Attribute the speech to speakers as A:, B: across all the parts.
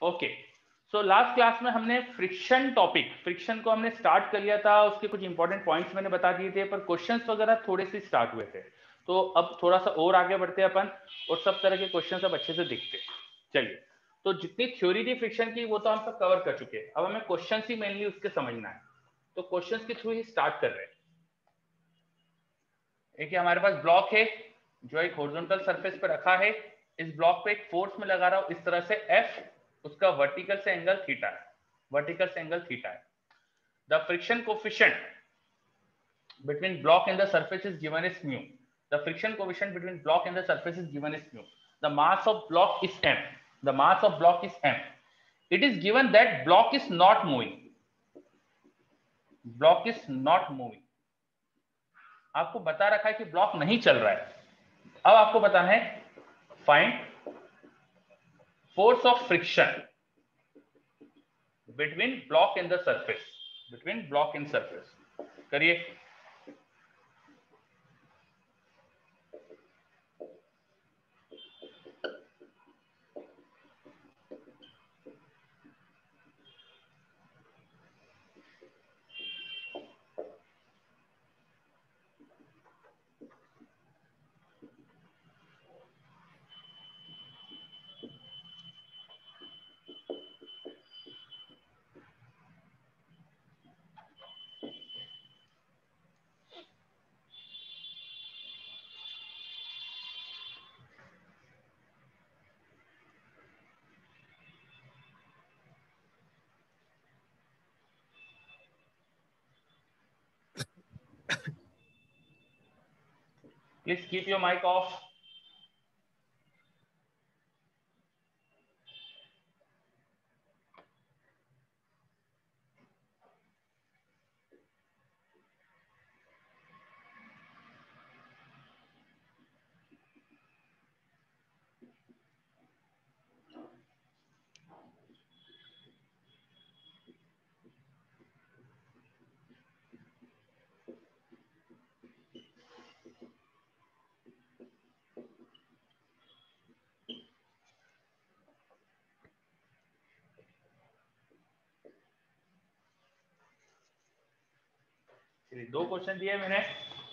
A: Okay, so last class में हमने friction topic, friction को हमने स्टार्ट कर लिया था, उसके कुछ इंपॉर्टेंट पॉइंट्स मैंने बता दिए थे, पर क्वेश्चंस वगैरह थोड़े से स्टार्ट हुए थे। तो अब थोड़ा सा और आगे बढ़ते हैं अपन, और सब तरह के क्वेश्चंस अब अच्छे से देखते हैं। चलिए, तो जितनी थ्योरी थी फ्रिक्शन की वो तो हम सब कवर कर चुके हैं, अब हमें क्वेश्चन ही मेनली उसके समझना है। तो क्वेश्चन के थ्रू ही स्टार्ट कर रहे हैं। एक हमारे पास ब्लॉक है जो एक हॉरिजॉन्टल सरफेस पे रखा है। इस ब्लॉक पे एक फोर्स में लगा रहा हूं इस तरह से F, उसका वर्टिकल से एंगल थीटा है, वर्टिकल से एंगल थीटा है। The friction coefficient between block and the surface is given as mu. The friction coefficient between block and the surface is given as mu. The mass of block is m. The mass of block is m. It is given that block is not moving. Block is not moving. आपको बता रखा है कि block नहीं चल रहा है। अब आपको बताना है find force of friction between block and the surface, between block and surface. करिए। Please keep your mic off. दो क्वेश्चन दिए मैंने,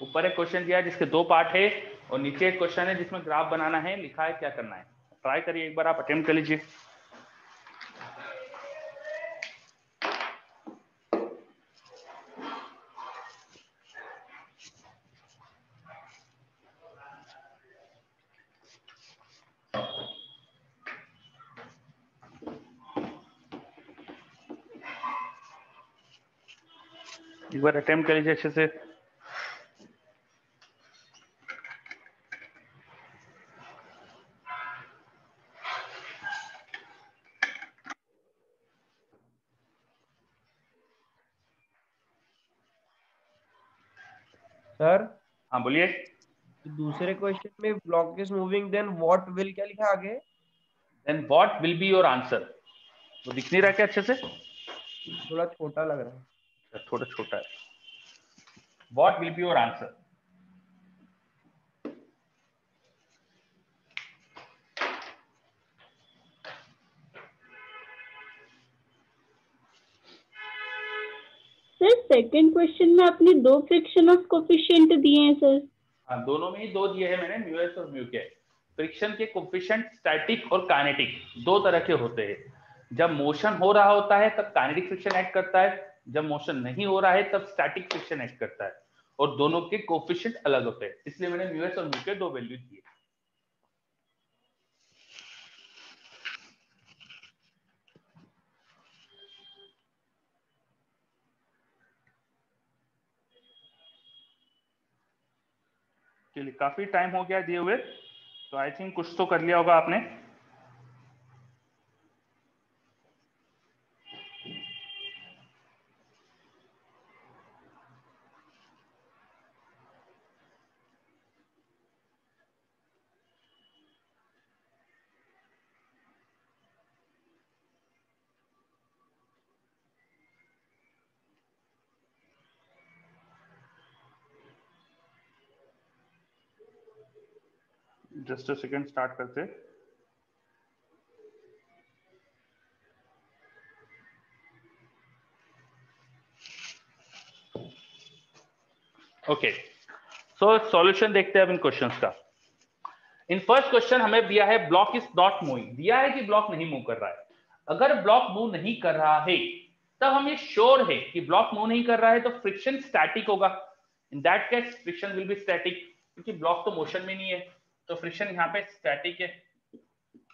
A: ऊपर एक क्वेश्चन दिया है जिसके दो पार्ट है, और नीचे एक क्वेश्चन है जिसमें ग्राफ बनाना है, लिखा है क्या करना है। ट्राई करिए, एक बार आप अटेम्प्ट कर लीजिए। एक बार अटेम्प्ट कर लीजिए अच्छे से।
B: सर
A: हाँ बोलिए।
B: दूसरे क्वेश्चन में block is moving then what will क्या लिखा आगे?
A: Then what will be your answer. वो दिख नहीं रहा क्या अच्छे से?
B: थोड़ा छोटा लग रहा है।
A: थोड़ा छोटा है। What will be your answer.
C: Sir second question में आपने दो फ्रिक्शन ऑफ कोफिशिएंट दिए हैं सर।
A: हाँ, दोनों में ही दो दिए हैं मैंने, म्यू एस और म्यू के। फ्रिक्शन के कोफिशिएंट स्टैटिक और काइनेटिक दो तरह के होते हैं। जब मोशन हो रहा होता है तब काइनेटिक फ्रिक्शन एक्ट करता है, जब मोशन नहीं हो रहा है तब स्टैटिक फ्रिक्शन एक्ट करता है, और दोनों के कोफिशिएंट अलग होते हैं, इसलिए मैंने म्यू एस और म्यू के दो वैल्यू दिए। चलिए, काफी टाइम हो गया दिए हुए, तो आई थिंक कुछ तो कर लिया होगा आपने। जस्ट अ सेकंड, स्टार्ट करते। ओके, सो सॉल्यूशन देखते हैं अब इन क्वेश्चंस का। इन फर्स्ट क्वेश्चन हमें दिया है ब्लॉक इज नॉट मूविंग, दिया है कि ब्लॉक नहीं मूव कर रहा है। अगर ब्लॉक मूव नहीं कर रहा है तब हम ये श्योर है कि ब्लॉक मूव नहीं कर रहा है तो फ्रिक्शन स्टैटिक होगा। In that case friction will be static, क्योंकि ब्लॉक तो मोशन में नहीं है, तो फ्रिक्शन यहाँ पे स्टैटिक है।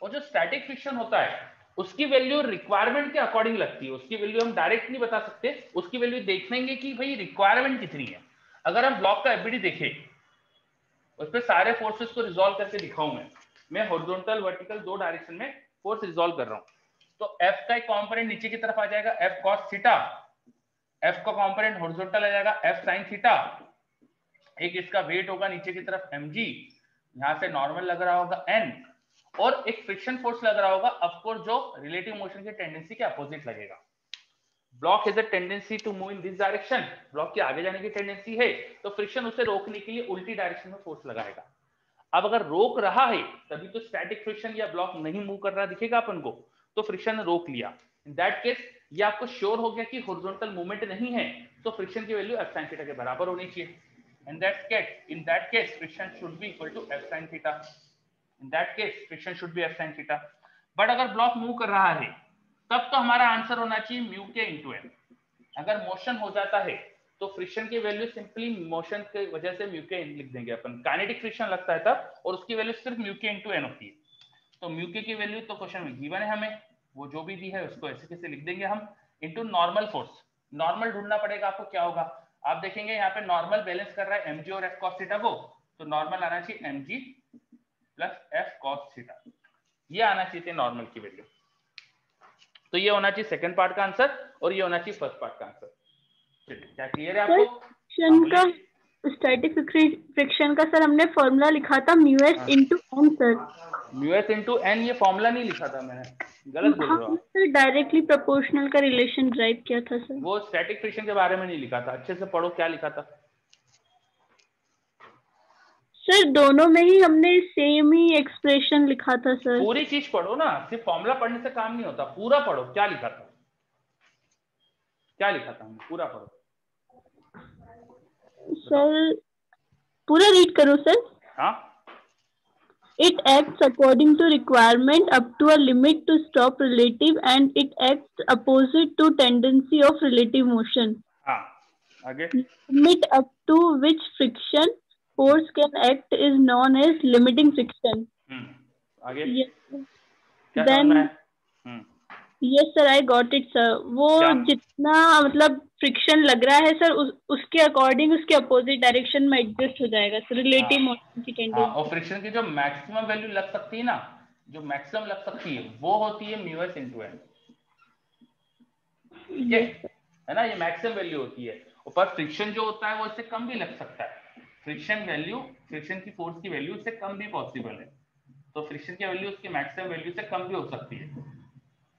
A: और जो स्टैटिक फ्रिक्शन होता है उसकी वैल्यू रिक्वायरमेंट के अकॉर्डिंग लगती है, उसकी वैल्यू हम डायरेक्ट नहीं बता सकते, उसकी वैल्यू देखेंगे कि भाई रिक्वायरमेंट कितनी है। अगर हम ब्लॉक का एफबीडी देखें, उस पर सारे फोर्सेस को रिजॉल्व करके दिखाऊं मैं हॉरिजॉन्टल वर्टिकल दो डायरेक्शन में फोर्स रिजॉल्व कर रहा हूं। तो एफ का एक कंपोनेंट नीचे की तरफ आ जाएगा एफ कॉस थीटा, एफ का कंपोनेंट हॉरिजॉन्टल आ जाएगा एफ साइन थीटा, एक इसका वेट होगा नीचे की तरफ mg, यहां से नॉर्मल लग रहा होगा n, और एक फ्रिक्शन फोर्स लग रहा होगा ऑफकोर्स जो रिलेटिव मोशन की टेंडेंसी के अपोजिट लगेगा। Block has a tendency to move in this direction, block के आगे जाने की टेंडेंसी है, तो फ्रिक्शन उसे रोकने के लिए उल्टी डायरेक्शन में फोर्स लगाएगा। अब अगर रोक रहा है तभी तो स्टैटिक फ्रिक्शन या ब्लॉक नहीं मूव कर रहा दिखेगा अपन को, तो फ्रिक्शन ने रोक लिया। इन दैट केस ये आपको श्योर हो गया कि हॉरिजॉन्टल मूवमेंट नहीं है, तो फ्रिक्शन की वैल्यू f sin थीटा के बराबर होनी चाहिए। In that case friction should be equal to f sin theta. In that case friction should be f sin theta. But अगर ब्लॉक मूव कर रहा है तब तो हमारा आंसर होना चाहिए म्यू के इंटू एन। अगर मोशन हो जाता है तो फ्रिक्शन की वैल्यू सिंपली मोशन की वजह से म्यू के एन लिख देंगे अपन, काइनेटिक फ्रिक्शन लगता है तब, और उसकी वैल्यू सिर्फ म्यू के इंटू एन होती है। तो म्यू के की वैल्यू तो क्वेश्चन में गिवन है हमें, वो जो भी दी है उसको ऐसे कैसे लिख देंगे हम, इंटू नॉर्मल फोर्स। नॉर्मल ढूंढना पड़ेगा आपको, क्या होगा आप देखेंगे यहाँ पे नॉर्मल बैलेंस कर रहा है एमजी और एफ कॉस थीटा को, तो नॉर्मल आना चाहिए MG plus F cos theta, ये आना चाहिए नॉर्मल की वैल्यू। तो ये होना चाहिए सेकंड पार्ट का आंसर और ये होना चाहिए फर्स्ट पार्ट का आंसर। चलिए क्या क्लियर है आपको?
C: फ्रिक्शन का, स्टैटिक फ्रिक्शन का सर हमने फॉर्मूला लिखा था mu S into N sir.
A: Mu S into N, ये फॉर्मूला नहीं लिखा था मैंने, गलत बोल रहा हूँ।
C: सर डायरेक्टली प्रोपोर्शनल का रिलेशन ड्राइव किया था सर।
A: वो स्टैटिक फ्रिक्शन के बारे में नहीं लिखा था, अच्छे से पढ़ो क्या लिखा था।
C: सर दोनों में ही हमने सेम ही एक्सप्रेशन लिखा था सर।
A: पूरी चीज पढ़ो ना, सिर्फ फॉर्मूला पढ़ने से काम नहीं होता, पूरा पढ़ो क्या लिखा था, क्या लिखा था हमने, पूरा पढ़ो
C: सर। पूरा रीड करो सर।
A: हाँ।
C: It acts according to requirement up to a limit to stop relative and it acts opposite to tendency of relative motion.
A: हाँ आगे।
C: Limit up to which friction force can act is known as limiting friction.
A: आगे।
C: Yes.
A: क्या
C: Then
A: समझ में?
C: yes sir, I got it sir. वो जितना मतलब friction लग रहा है सर उसके अकॉर्डिंग उसके अपोजिट डायरेक्शन में एडजस्ट हो जाएगा सर, रिलेटिव मोशन की टेंडेंसी।
A: और फ्रिक्शन की जो मैक्सिमम वैल्यू लग सकती है ना, जो मैक्सिमम लग सकती है वो होती है म्यू एस इंटू एन, है ना, ये मैक्सिमम वैल्यू होती है। और पर फ्रिक्शन जो होता है वो इससे कम भी लग सकता है, फ्रिक्शन वैल्यू, फ्रिक्शन की फोर्स की वैल्यू इससे कम भी पॉसिबल है, तो फ्रिक्शन की वैल्यू उसकी मैक्सिमम वैल्यू से कम भी हो सकती है,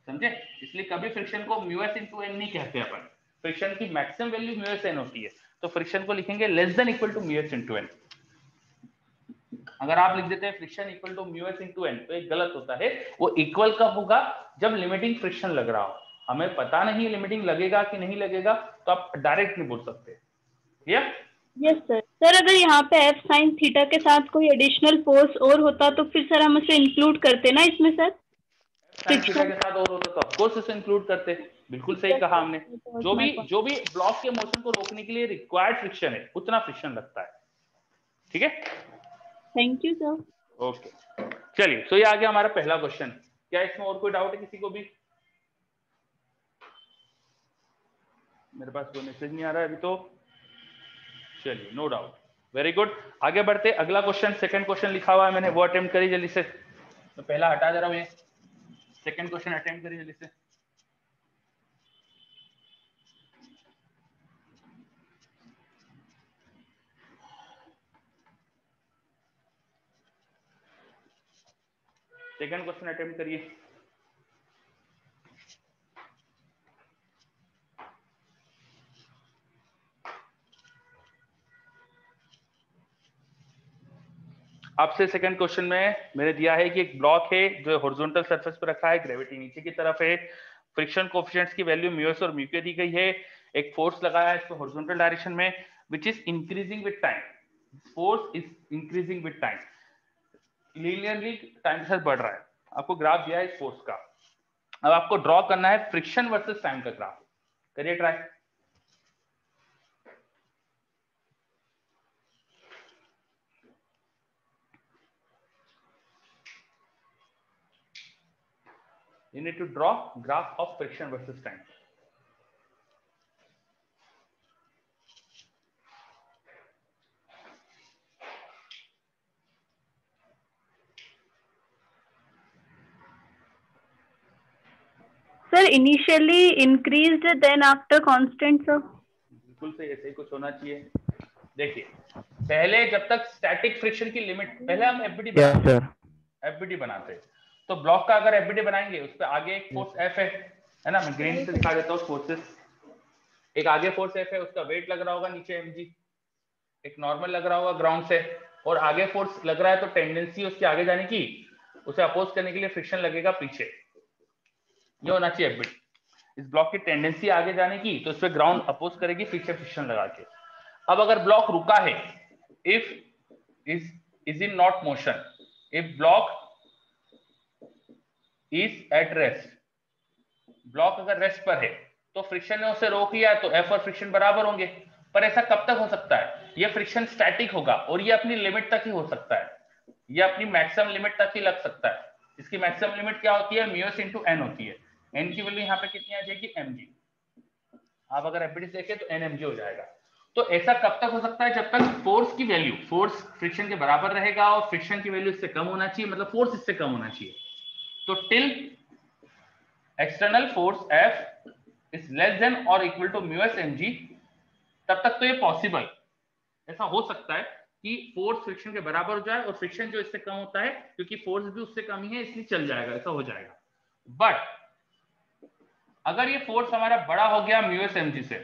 A: समझे? इसलिए कभी फ्रिक्शन को म्यू एस इंटू एन नहीं कहते अपन, फ्रिक्शन की maximum value mu s N होती है, तो फ्रिक्शन को लिखेंगे less than equal to mu S into N. अगर आप लिख देते हैं friction equal to mu S into N तो एक गलत होता है, वो इक्वल कब होगा जब लिमिटिंग फ्रिक्शन लग रहा हो, हमें पता नहीं लिमिटिंग लगेगा कि नहीं लगेगा तो आप डायरेक्ट नहीं बोल सकते।
C: Yes sir. सर अगर यहाँ पे एफ साइन थीटा के साथ कोई एडिशनल फोर्स और होता तो फिर सर हम उसे इंक्लूड करते ना इसमें सर,
A: साइन थीटा के साथ और होता तो ऑफ कोर्स इसे इंक्लूड करते, बिल्कुल सही कहा हमने। जो भी ब्लॉक के मोशन को रोकने के लिए रिक्वायर्ड फ्रिक्शन है उतना फ्रिक्शन लगता है, ठीक है?
C: Thank you sir.
A: ओके चलिए, तो ये आ गया हमारा पहला क्वेश्चन। क्या इसमें और कोई डाउट है किसी को भी? मेरे पास कोई मैसेज नहीं आ रहा है अभी तो, चलिए नो डाउट, वेरी गुड। आगे बढ़ते, अगला क्वेश्चन, सेकंड क्वेश्चन लिखा हुआ है मैंने, वो अटेम्प्ट करिए जल्दी से। तो पहला हटा दे रहा हूं, ये सेकंड क्वेश्चन अटेम्प्ट करिए जल्दी से। सेकंड क्वेश्चन अटेम्प्ट करिए। आपसे सेकंड क्वेश्चन में मैंने दिया है कि एक ब्लॉक है जो हॉरिजॉन्टल सरफेस पर रखा है, ग्रेविटी नीचे की तरफ है, फ्रिक्शन कोएफिशिएंट्स की वैल्यू म्यू एस और म्यू के दी गई है, एक फोर्स लगाया है इस पर हॉरिजॉन्टल डायरेक्शन में, which is increasing with time. Force is increasing with time. Linearly time के साथ बढ़ रहा है. आपको ग्राफ दिया है इस फोर्स का. अब आपको ड्रॉ करना है फ्रिक्शन वर्सेस टाइम का ग्राफ. करिए try. You need to draw graph of friction versus time.
C: Sir, initially increased, then after constant, sir.
A: बिल्कुल सही, ऐसे ही कुछ होना चाहिए. देखिए, पहले जब तक स्टैटिक फ्रिक्शन की लिमिट, पहले हम एफबीडी बनाते हैं. तो ब्लॉक का अगर एफबीडी बनाएंगे, उस पर आगे एक फोर्स एफ है ना. मैं ग्रीन से दिखा देता हूँ फोर्सेस. एक आगे फोर्स एफ है, उसका वेट लग रहा होगा नीचे एमजी. एक नॉर्मल लग रहा होगा ग्राउंड से, और आगे फोर्स लग रहा है तो टेंडेंसी उसके आगे जाने की, उसे अपोज करने के लिए फ्रिक्शन लगेगा पीछे. ये होना चाहिए एफबीडी. इस ब्लॉक की टेंडेंसी आगे जाने की, तो उस पर ग्राउंड अपोज करेगी पीछे फ्रिक्शन लगा के. अब अगर ब्लॉक रुका है, if is in not motion, if block is at rest, block अगर रेस्ट पर है तो फ्रिक्शन ने उसे रोक लिया, तो एफ और फ्रिक्शन बराबर होंगे. पर ऐसा कब तक हो सकता है? ये फ्रिक्शन स्टैटिक होगा और ये अपनी लिमिट तक ही हो सकता है. ये अपनी मैक्सिमम लिमिट तक ही लग सकता है. इसकी मैक्सिमम लिमिट क्या होती है? म्यूएस इनटू एन होती है. एन की वैल्यू यहाँ पे कितनी आ जाएगी? mg. आप अगर एफबीडी देखें तो nmg हो जाएगा. तो ऐसा कब तक हो सकता है? जब तक फोर्स की वैल्यू, फोर्स फ्रिक्शन के बराबर रहेगा और फ्रिक्शन की वैल्यू इससे कम होना चाहिए, मतलब फोर्स इससे कम होना चाहिए. तो till external force F is less then और इक्वल टू म्यूएस mg, तब तक तो ये पॉसिबल, ऐसा हो सकता है कि फोर्स फ्रिक्शन के बराबर हो जाए और फ्रिक्शन जो इससे कम होता है, क्योंकि फोर्स भी उससे कम ही है इसलिए चल जाएगा, ऐसा हो जाएगा. बट अगर ये फोर्स हमारा बड़ा हो गया म्यूएस mg से,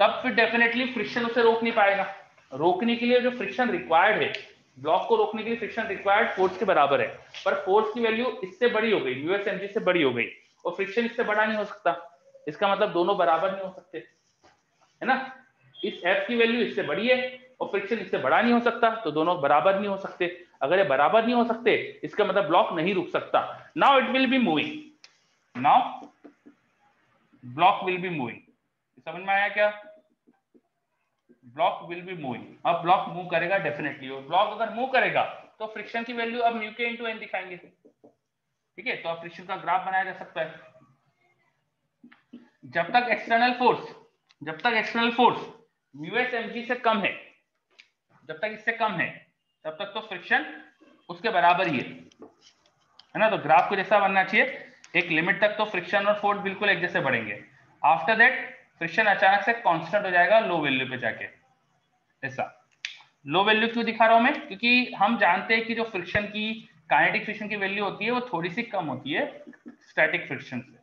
A: तब फिर डेफिनेटली फ्रिक्शन उसे रोक नहीं पाएगा. रोकने के लिए जो फ्रिक्शन रिक्वायर्ड है, ब्लॉक को रोकने के लिए फ्रिक्शन रिक्वायर्ड फोर्स के बराबर है, पर फोर्स की वैल्यू इससे बड़ी हो गई, म्यूएस mg से बड़ी हो गई, और फ्रिक्शन इससे बड़ा नहीं हो सकता. इसका मतलब दोनों बराबर नहीं हो सकते, है ना. इस F की वैल्यू इससे बड़ी है और फ्रिक्शन इससे बड़ा नहीं हो सकता, तो दोनों बराबर नहीं हो सकते. अगर ये बराबर नहीं हो सकते, इसका मतलब ब्लॉक नहीं रुक सकता. Now it will be moving. Now block will be moving. समझ में आया क्या? Block will be moving. अब ब्लॉक मूव करेगा डेफिनेटली, और ब्लॉक अगर मूव करेगा तो फ्रिक्शन की वैल्यू अब म्यू के इनटू एन दिखाएंगे. ठीक है, तो अब फ्रिक्शन का ग्राफ बनाया जा सकता है. जब तक एक्सटर्नल फोर्स म्यूएस mg से कम है, जब तक इससे कम है, तब तक तो फ्रिक्शन उसके बराबर ही है ना. तो ग्राफ को जैसा बनना चाहिए, एक लिमिट तक तो फ्रिक्शन और फोर्स बिल्कुल एक जैसे बढ़ेंगे. आफ्टर दैट फ्रिक्शन अचानक से कांस्टेंट हो जाएगा लो वैल्यू पे जाके. ऐसा लो वैल्यू क्यों दिखा रहा हूं मैं? क्योंकि हम जानते हैं कि जो फ्रिक्शन की, काइनेटिक फ्रिक्शन की वैल्यू होती है वो थोड़ी सी कम होती है स्टैटिक फ्रिक्शन से.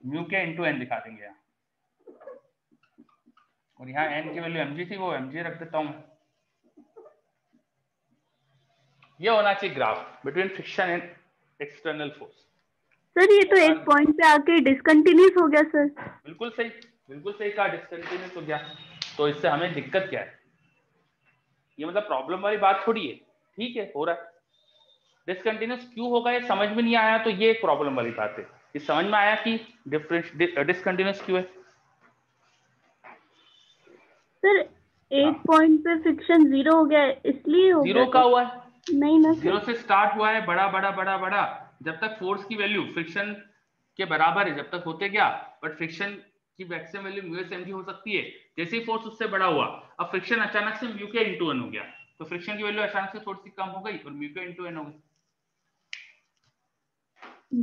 A: म्यू के इनटू एन दिखा देंगे यहाँ, और यहाँ एन की वैल्यू mg थी, वो mg रख देता हूं. ये होना चाहिए graph between friction and external force.
C: Sir ये तो एक पॉइंट पे आके डिसकंटिन्यूस हो गया सर.
A: बिल्कुल सही कहा, डिसकंटिन्यूस हो गया. तो इससे हमें दिक्कत क्या है? ये मतलब प्रॉब्लम वाली बात थोड़ी है. ठीक है, हो रहा है. डिसकंटिन्यूस क्यों होगा ये समझ में नहीं आया, तो ये एक प्रॉब्लम वाली बात है. ये समझ में आया कि डिसकंटिन्यूस क्यों है?
C: सर एक पॉइंट पे फ्रिक्शन 0 हो गया, इसलिए हो गया.
A: 0 का हुआ है?
C: नहीं ना,
A: 0 से स्टार्ट हुआ है, बड़ा, जब तक फोर्स की वैल्यू फ्रिक्शन के बराबर है, जब तक होते क्या, बट फ्रिक्शन की मैक्सिमम वैल्यू म्यूएस mg हो सकती है. जैसे ही फोर्स उससे बड़ा हुआ, अब फ्रिक्शन अचानक से म्यू के इनटू एन हो गया, तो फ्रिक्शन की वैल्यू अचानक से थोड़ी सी कम हो गई और म्यू के इनटू एन हो गई.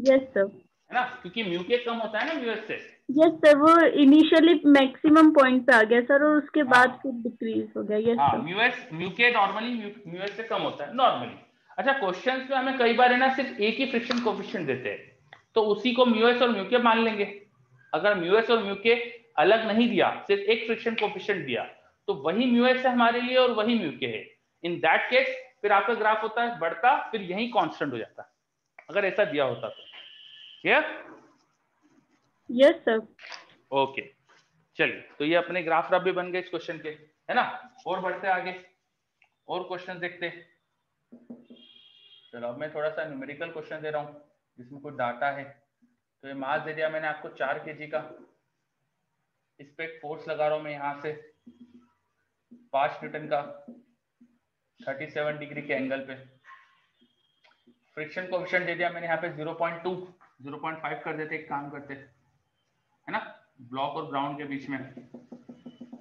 C: यस सर,
A: है ना, क्योंकि म्यू के कम होता है ना म्यूएस से.
C: यस सर, वो इनिशियली मैक्सिमम पॉइंट पे आ गया सर, और उसके बाद फिर डिक्रीज हो गया. यस सर,
A: म्यू के नॉर्मली म्यूएस से कम होता है नॉर्मली. अच्छा, क्वेश्चंस में हमें कई बार है ना सिर्फ एक ही फ्रिक्शन कोएफिशिएंट देते हैं, तो उसी को म्यूएस और म्यू के मान लेंगे. अगर म्यूएस और म्यू के अलग नहीं दिया, सिर्फ एक फ्रिक्शन कोएफिशिएंट दिया, तो वही म्यूएस है हमारे लिए और वही म्यू के है. इन दैट केस फिर आपका ग्राफ होता है बढ़ता, फिर यही कांस्टेंट हो जाता, अगर ऐसा दिया होता तो. क्लियर?
C: Yes sir.
A: ओके, चलिए, तो ये अपने ग्राफ रफ भी बन गए इस क्वेश्चन के, है ना। और बढ़ते आगे, और क्वेश्चन देखते हैं। चलो अब मैं थोड़ा सा न्यूमेरिकल क्वेश्चन दे रहा हूँ जिसमें कुछ डाटा है। तो ये मास दे दिया मैंने आपको 4 kg का, इस पे एक फोर्स लगा रहा हूँ मैं यहाँ से 5 न्यूटन का 37 डिग्री के एंगल पे। फ्रिक्शन कोएफिशिएंट दे दिया मैंने यहाँ पे 0.2, 0.5 कर देते, एक काम करते, है ना, ब्लॉक और ग्राउंड के बीच में।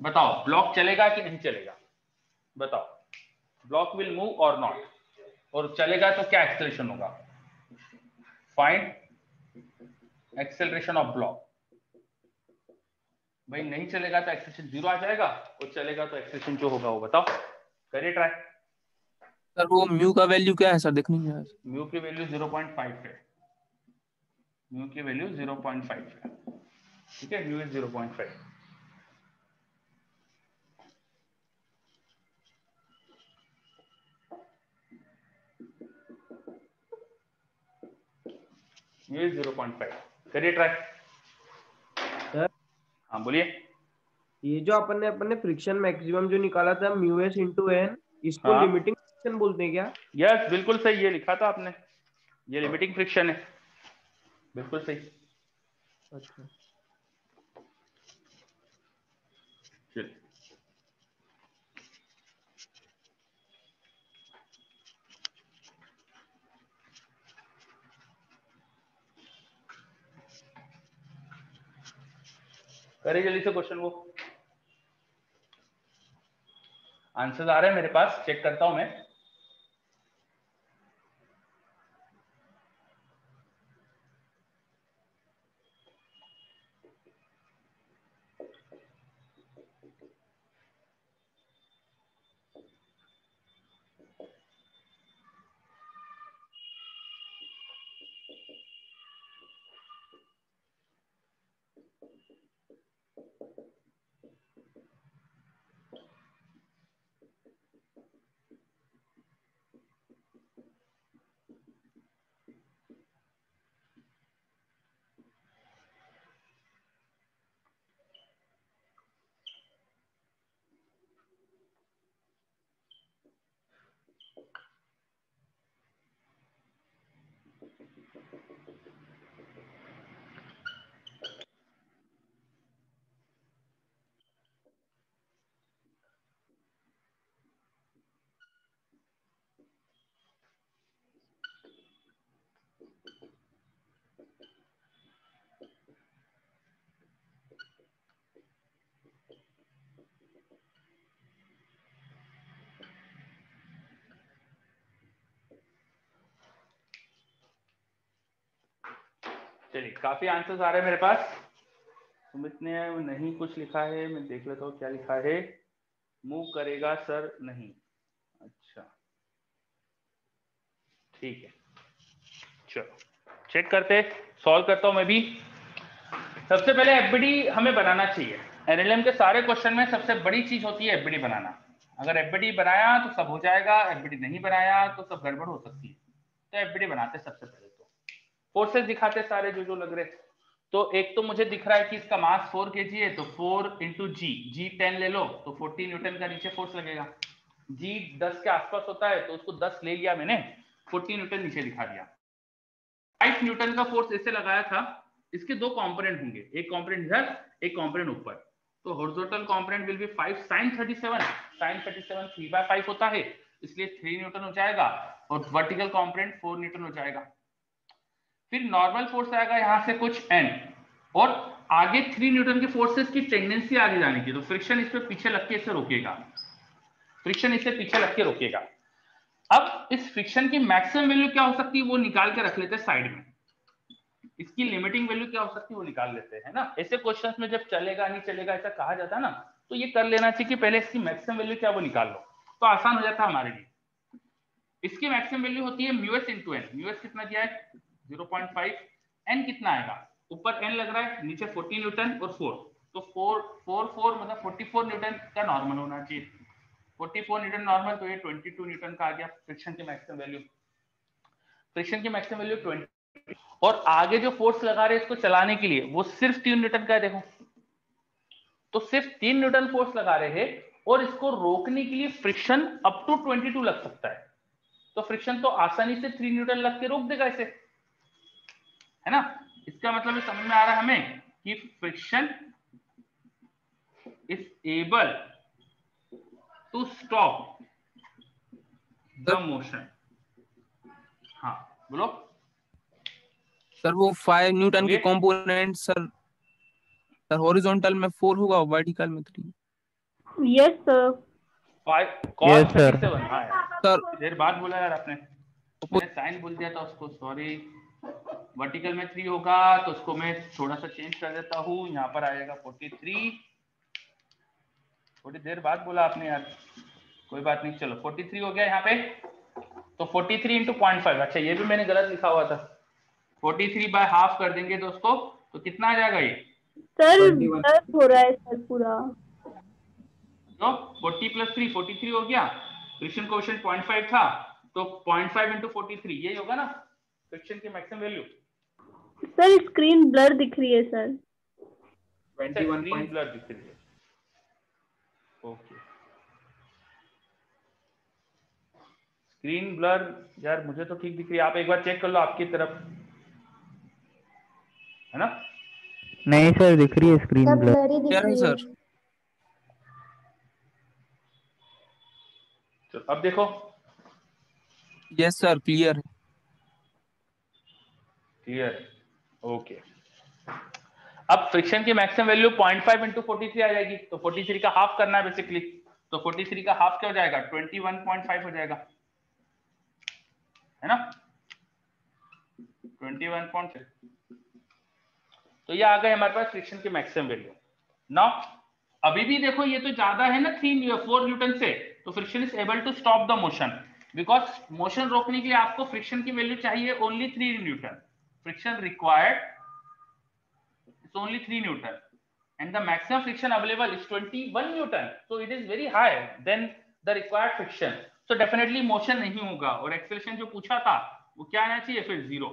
A: बताओ ब्लॉक चलेगा कि नहीं चलेगा, बताओ, ब्लॉक विल मूव और नॉट, और चलेगा तो क्या एक्सेलरेशन होगा, फाइंड एक्सेलरेशन ऑफ ब्लॉक। भाई नहीं चलेगा तो एक्सेलरेशन 0 आ जाएगा, और चलेगा तो एक्सेलरेशन जो होगा वो बताओ, करिए ट्राई।
D: सर वो म्यू का वैल्यू क्या है सर, देख नहीं है।
A: म्यू की वैल्यू 0.5 है, म्यू की वैल्यू 0.5 है, ठीक है, म्यू इज 0.5। म्यू इज 0.5, करिए ट्राई।
B: सर
A: हाँ बोलिए।
B: ये जो अपन ने फ्रिक्शन मैक्सिमम जो निकाला था म्यू एस इंटू एन, इसको
A: हाँ।
B: लिमिटिंग फ्रिक्शन बोलते हैं क्या?
A: यस बिल्कुल सही, ये लिखा था आपने, ये लिमिटिंग फ्रिक्शन है, बिल्कुल सही।
B: अच्छा
A: चलिए करिए जल्दी से क्वेश्चन, वो आंसर आ रहे हैं मेरे पास, चेक करता हूं मैं। चलिए काफी आंसर्स आ रहे हैं मेरे पास। सुमित ने नहीं कुछ लिखा है, मैं देख लेता हूँ क्या लिखा है। मूव करेगा सर नहीं, अच्छा ठीक है, चलो चेक करते, सॉल्व करता हूं मैं भी। सबसे पहले एफबीडी हमें बनाना चाहिए। एनएलएम के सारे क्वेश्चन में सबसे बड़ी चीज होती है एफबीडी बनाना। अगर एफबीडी बनाया तो सब हो जाएगा, एफबीडी नहीं बनाया तो सब गड़बड़ हो सकती है। तो एफबीडी बनाते सबसे पहले तो फोर्सेस दिखाते सारे जो जो लग रहे। तो एक तो मुझे दिख रहा है कि इसका मास 4 kg है, तो 4 इंटू जी 10 ले लो तो 40 न्यूटन का नीचे फोर्स लगेगा। जी 10 के आसपास होता है तो उसको 10 ले लिया मैंने, 40 न्यूटन नीचे दिखा दिया। 5 न्यूटन का फोर्स ऐसे लगाया था। इसके दो कंपोनेंट होंगे, एक कंपोनेंट इधर, एक कंपोनेंट ऊपर। तो horizontal component will be 5 sin 37, sin 37 3/5 होता है, इसलिए 3 न्यूटन हो जाएगा, और वर्टिकल कंपोनेंट 4 न्यूटन हो जाएगा। फिर नॉर्मल फोर्स आएगा यहाँ से कुछ n, और आगे 3 न्यूटन के फोर्सेस की टेंडेंसी आगे जाने की, तो फ्रिक्शन इस पे पीछे लग के इसे रोकेगा, फ्रिक्शन इसे पीछे लग के रोकेगा। अब इस फ्रिक्शन की मैक्सिमम वैल्यू क्या हो सकती है वो निकाल के रख लेते हैं साइड में। इसकी लिमिटिंग वैल्यू क्या हो सकती है वो निकाल लेते हैं ना। ऐसे क्वेश्चंस में जब चलेगा नहीं चलेगा ऐसा कहा जाता है ना, तो ये कर लेना चाहिए कि पहले इसकी मैक्सिमम वैल्यू क्या वो निकाल लो, तो आसान हो जाता है हमारे लिए। इसकी मैक्सिमम वैल्यू होती है म्यूएस इंटू एन। म्यूएस कितना दिया है 0.5, एन कितना आएगा, ऊपर एन लग रहा है, नीचे 40 न्यूटन और 4, तो 4 मतलब 44 न्यूटन का नॉर्मल होना चाहिए। 44 न्यूटन नॉर्मल, तो ये 22 न्यूटन का आ गया फ्रिक्शन की मैक्सिमम वैल्यू। फ्रिक्शन की मैक्सिमम वैल्यू 20, और आगे जो फोर्स लगा रहे हैं इसको चलाने के लिए वो सिर्फ 3 न्यूटन का है। देखो तो सिर्फ 3 न्यूटन फोर्स लगा रहे हैं और इसको रोकने के लिए फ्रिक्शन अप टू 22 लग सकता है। तो फ्रिक्शन तो आसानी से 3 न्यूटन लग के रोक देगा इसे, है ना। इसका मतलब ये समझ में आ रहा है हमें कि friction is able to stop the motion. हाँ बोलो
D: सर। वो 5 न्यूटन के
A: ये
D: कंपोनेंट सर हॉरिजॉन्टल में 4 होगा, वर्टिकल में 3।
C: Yes sir.
A: 5
B: Yes,
A: cos
B: sir.
A: 37। हाँ यार
D: सर
A: देर बाद बोला यार आपने, मैंने साइन बोल दिया था उसको, सॉरी। वर्टिकल में 3 होगा तो उसको मैं थोड़ा सा चेंज कर देता हूँ, यहाँ पर आएगा 43। थोड़ी देर बाद बोला आपने यार, कोई बात नहीं, चलो 43 हो गया यहाँ पे। तो 43 इंटू 0.5, अच्छा ये भी मैंने गलत लिखा हुआ था, 43 बाय हाफ कर देंगे दोस्तों तो कितना आ जाएगा ये?
C: सर
B: 21.
C: दर्द हो रहा है सर पूरा।
A: तो 40 प्लस 3 43 हो गया। फ्रिक्शन कोएफिशिएंट 0.5 था तो 0.5 इंटू 43 यही होगा ना फ्रिक्शन की maximum value.
C: Sir screen blur दिख रही है सर।
A: स्क्रीन ब्लर दिख रही है, ओके। स्क्रीन ब्लर यार मुझे तो ठीक दिख रही है, आप एक बार चेक कर लो आपकी तरफ, है ना।
B: नहीं सर, दिख रही है स्क्रीन ब्लर।
D: क्या है सर?
A: तो अब देखो,
D: यस सर, क्लियर है।
A: क्लियर है, ओके। अब फ्रिक्शन की मैक्सिमम वैल्यू 0.5 इंटू 43 आ जाएगी, तो 43 का हाफ करना है बेसिकली, तो 43 का हाफ क्या हो जाएगा? 21.5 हो जाएगा, है ना, 21.5। तो ये आ गए हमारे पास फ्रिक्शन की मैक्सिमम वैल्यू। नाउ अभी भी देखो ये तो ज्यादा है ना 4 न्यूटन से, तो friction is able to stop the motion, because motion रोकने के लिए आपको फ्रिक्शन की वैल्यू चाहिए only 3 newton. Friction required is only 3 Newton and the maximum friction available is 21 Newton, so it is very high than the required friction, so definitely motion नहीं होगा। और acceleration जो पूछा था वो क्या आना चाहिए? फिर 0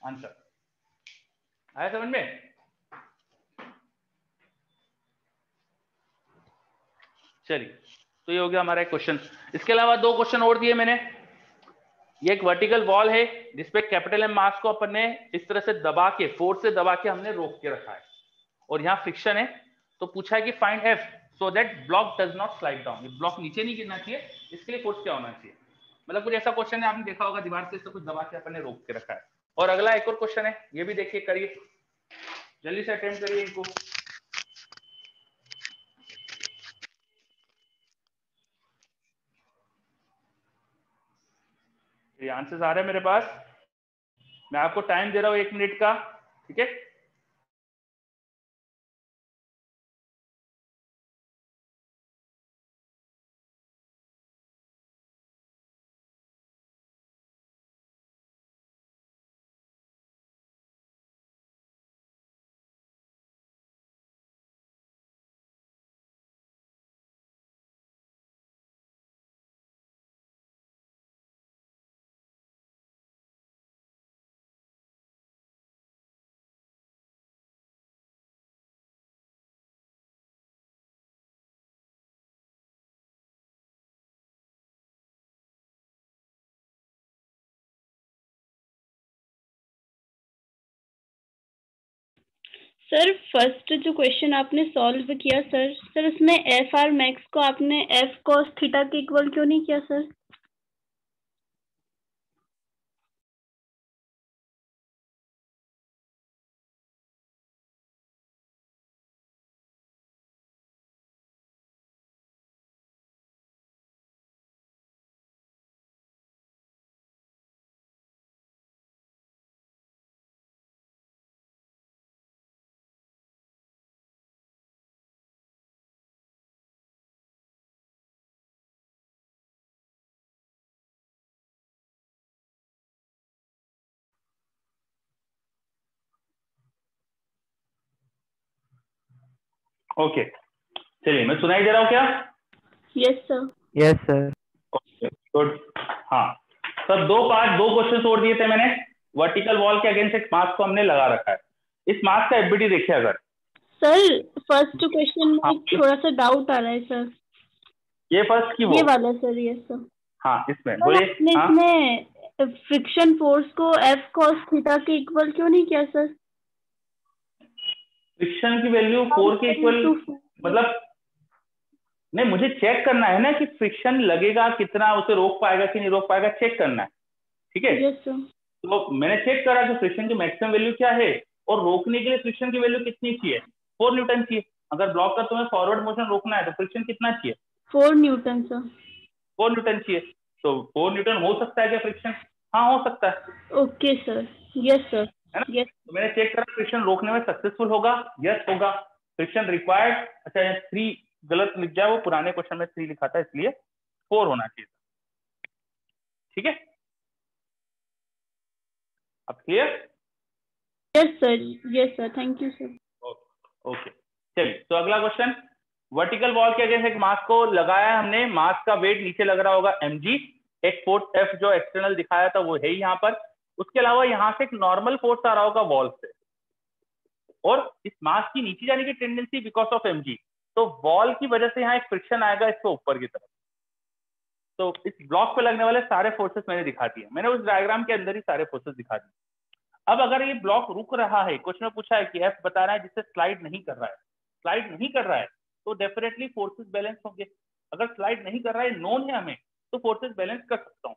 A: आंसर। आया समझ में? चलिए, तो ये हो गया हमारा एक क्वेश्चन। इसके अलावा 2 क्वेश्चन और दिए मैंने। ये एक वर्टिकल वॉल है जिसपे कैपिटल एम मास को अपन ने इस तरह से दबा के, फोर्स से दबा के हमने रोक के रखा है, और यहाँ फ्रिक्शन है। तो पूछा है कि find F so that block does not slide down, ये ब्लॉक नीचे नहीं गिरना चाहिए, इसके लिए फोर्स क्या होना चाहिए। मतलब कुछ ऐसा क्वेश्चन है, आपने देखा होगा दीवार से कुछ दबा के अपन ने रोक के रखा है। और अगला एक और क्वेश्चन है, ये भी देखिए, करिए जल्दी से अटेम्प्ट करिए इनको। ये आंसर्स आ रहे हैं मेरे पास, मैं आपको टाइम दे रहा हूं 1 मिनट का, ठीक है।
C: सर फर्स्ट जो क्वेश्चन आपने सॉल्व किया सर उसमें एफ आर मैक्स को आपने एफ कॉस थीटा के इक्वल क्यों नहीं किया सर?
A: ओके चलिए, मैं सुनाई दे रहा हूँ क्या?
C: Yes sir.
B: Yes sir.
A: Good. हाँ सर, 2 क्वेश्चन और दिए थे मैंने। वर्टिकल वॉल के अगेंस्ट एक मास को हमने लगा रखा है, इस मास का एफबीडी देखिए अगर।
C: सर फर्स्ट क्वेश्चन
A: हाँ,
C: में थोड़ा सा डाउट आ रहा है सर।
A: ये फर्स्ट की वो,
C: ये वाला सर, ये सर।
A: हाँ इसमें
C: सर
A: बोलिए।
C: आपने
A: हाँ,
C: इसमें फ्रिक्शन फोर्स को F cos थीटा के इक्वल क्यों नहीं किया सर?
A: फ्रिक्शन की वैल्यू 4 के इक्वल, मतलब नहीं, मुझे चेक करना है ना कि फ्रिक्शन लगेगा कितना, उसे रोक पाएगा कि नहीं रोक पाएगा, चेक करना है। ठीक है,
C: यस सर।
A: तो मैंने चेक करा कि फ्रिक्शन की मैक्सिमम वैल्यू क्या है और रोकने के लिए फ्रिक्शन की वैल्यू कितनी चाहिए, 4 न्यूटन चाहिए। अगर ब्लॉक का तुम्हें फॉरवर्ड मोशन रोकना है तो फ्रिक्शन कितना चाहिए,
C: 4 न्यूटन सर।
A: 4 न्यूटन चाहिए। तो 4 न्यूटन हो सकता है क्या फ्रिक्शन? हाँ हो सकता है
C: ओके सर। Yes sir.
A: है ना।
C: यस।
A: तो मैंने चेक करा फ्रिक्शन रोकने में सक्सेसफुल होगा, यस होगा। फ्रिक्शन रिक्वायर्ड, अच्छा यहाँ 3 गलत लिख जाए, वो पुराने क्वेश्चन में 3 लिखा था इसलिए 4 होना चाहिए। ठीक है, अब clear?
C: Yes sir. Yes sir, thank you sir.
A: Okay, चलिए तो अगला क्वेश्चन। वर्टिकल वॉल के अगेंस्ट एक मास को लगाया है हमने, मास का वेट नीचे लग रहा होगा mg, एक फोर्स F जो एक्सटर्नल दिखाया था वो है यहाँ पर। उसके अलावा यहाँ से एक नॉर्मल फोर्स आ रहा होगा वॉल से, और इस मास की नीचे जाने की टेंडेंसी बिकॉज ऑफ mg, तो वॉल की वजह से यहाँ एक फ्रिक्शन आएगा इसको ऊपर की तरफ। तो इस ब्लॉक पे लगने वाले सारे फोर्सेस मैंने दिखा दिए, मैंने उस डायग्राम के अंदर ही सारे फोर्सेस दिखा दिए। अब अगर ये ब्लॉक रुक रहा है, क्वेश्चन में पूछा है कि एफ बता रहा है जिससे स्लाइड नहीं कर रहा है, स्लाइड नहीं कर रहा है, तो डेफिनेटली फोर्सेस बैलेंस होंगे। अगर स्लाइड नहीं कर रहा है, नोन है हमें, तो फोर्सेस बैलेंस कर सकता हूँ।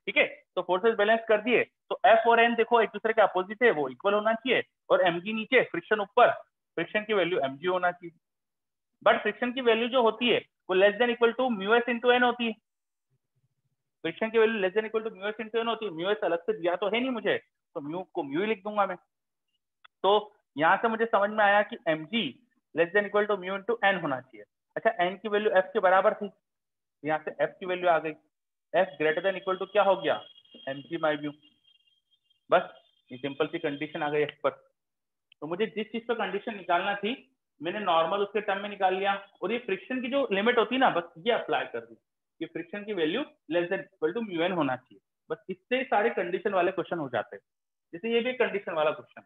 A: ठीक है, तो फोर्सेस बैलेंस कर दिए, तो एफ और एन देखो एक दूसरे के अपोजिट है, वो इक्वल होना चाहिए, और एमजी नीचे, फ्रिक्शन ऊपर, फ्रिक्शन की वैल्यू एमजी होना चाहिए। बट फ्रिक्शन की वैल्यू जो होती है वो less than equal to mu S into N होती है। फ्रिक्शन की value less than equal to mu S into N होती है। म्यू एस अलग से दिया तो है नहीं मुझे, तो म्यू को म्यू ही लिख दूंगा मैं। तो यहां से मुझे समझ में आया कि mg less than equal to mu into N होना चाहिए। अच्छा, n की वैल्यू f के बराबर थी, यहाँ से f की वैल्यू आ गई, f greater than equal to क्या हो गया, mg बाई म्यू। बस ये सिंपल सी कंडीशन आ गई f पर। तो मुझे जिस चीज पर कंडीशन निकालना थी मैंने नॉर्मल उसके टर्म में निकाल लिया, और ये फ्रिक्शन की जो लिमिट होती है ना, बस ये अप्लाई कर दी कि फ्रिक्शन की value less than equal to mu N होना चाहिए। बस इससे सारे कंडीशन वाले क्वेश्चन हो जाते हैं। जैसे ये भी कंडीशन वाला क्वेश्चन,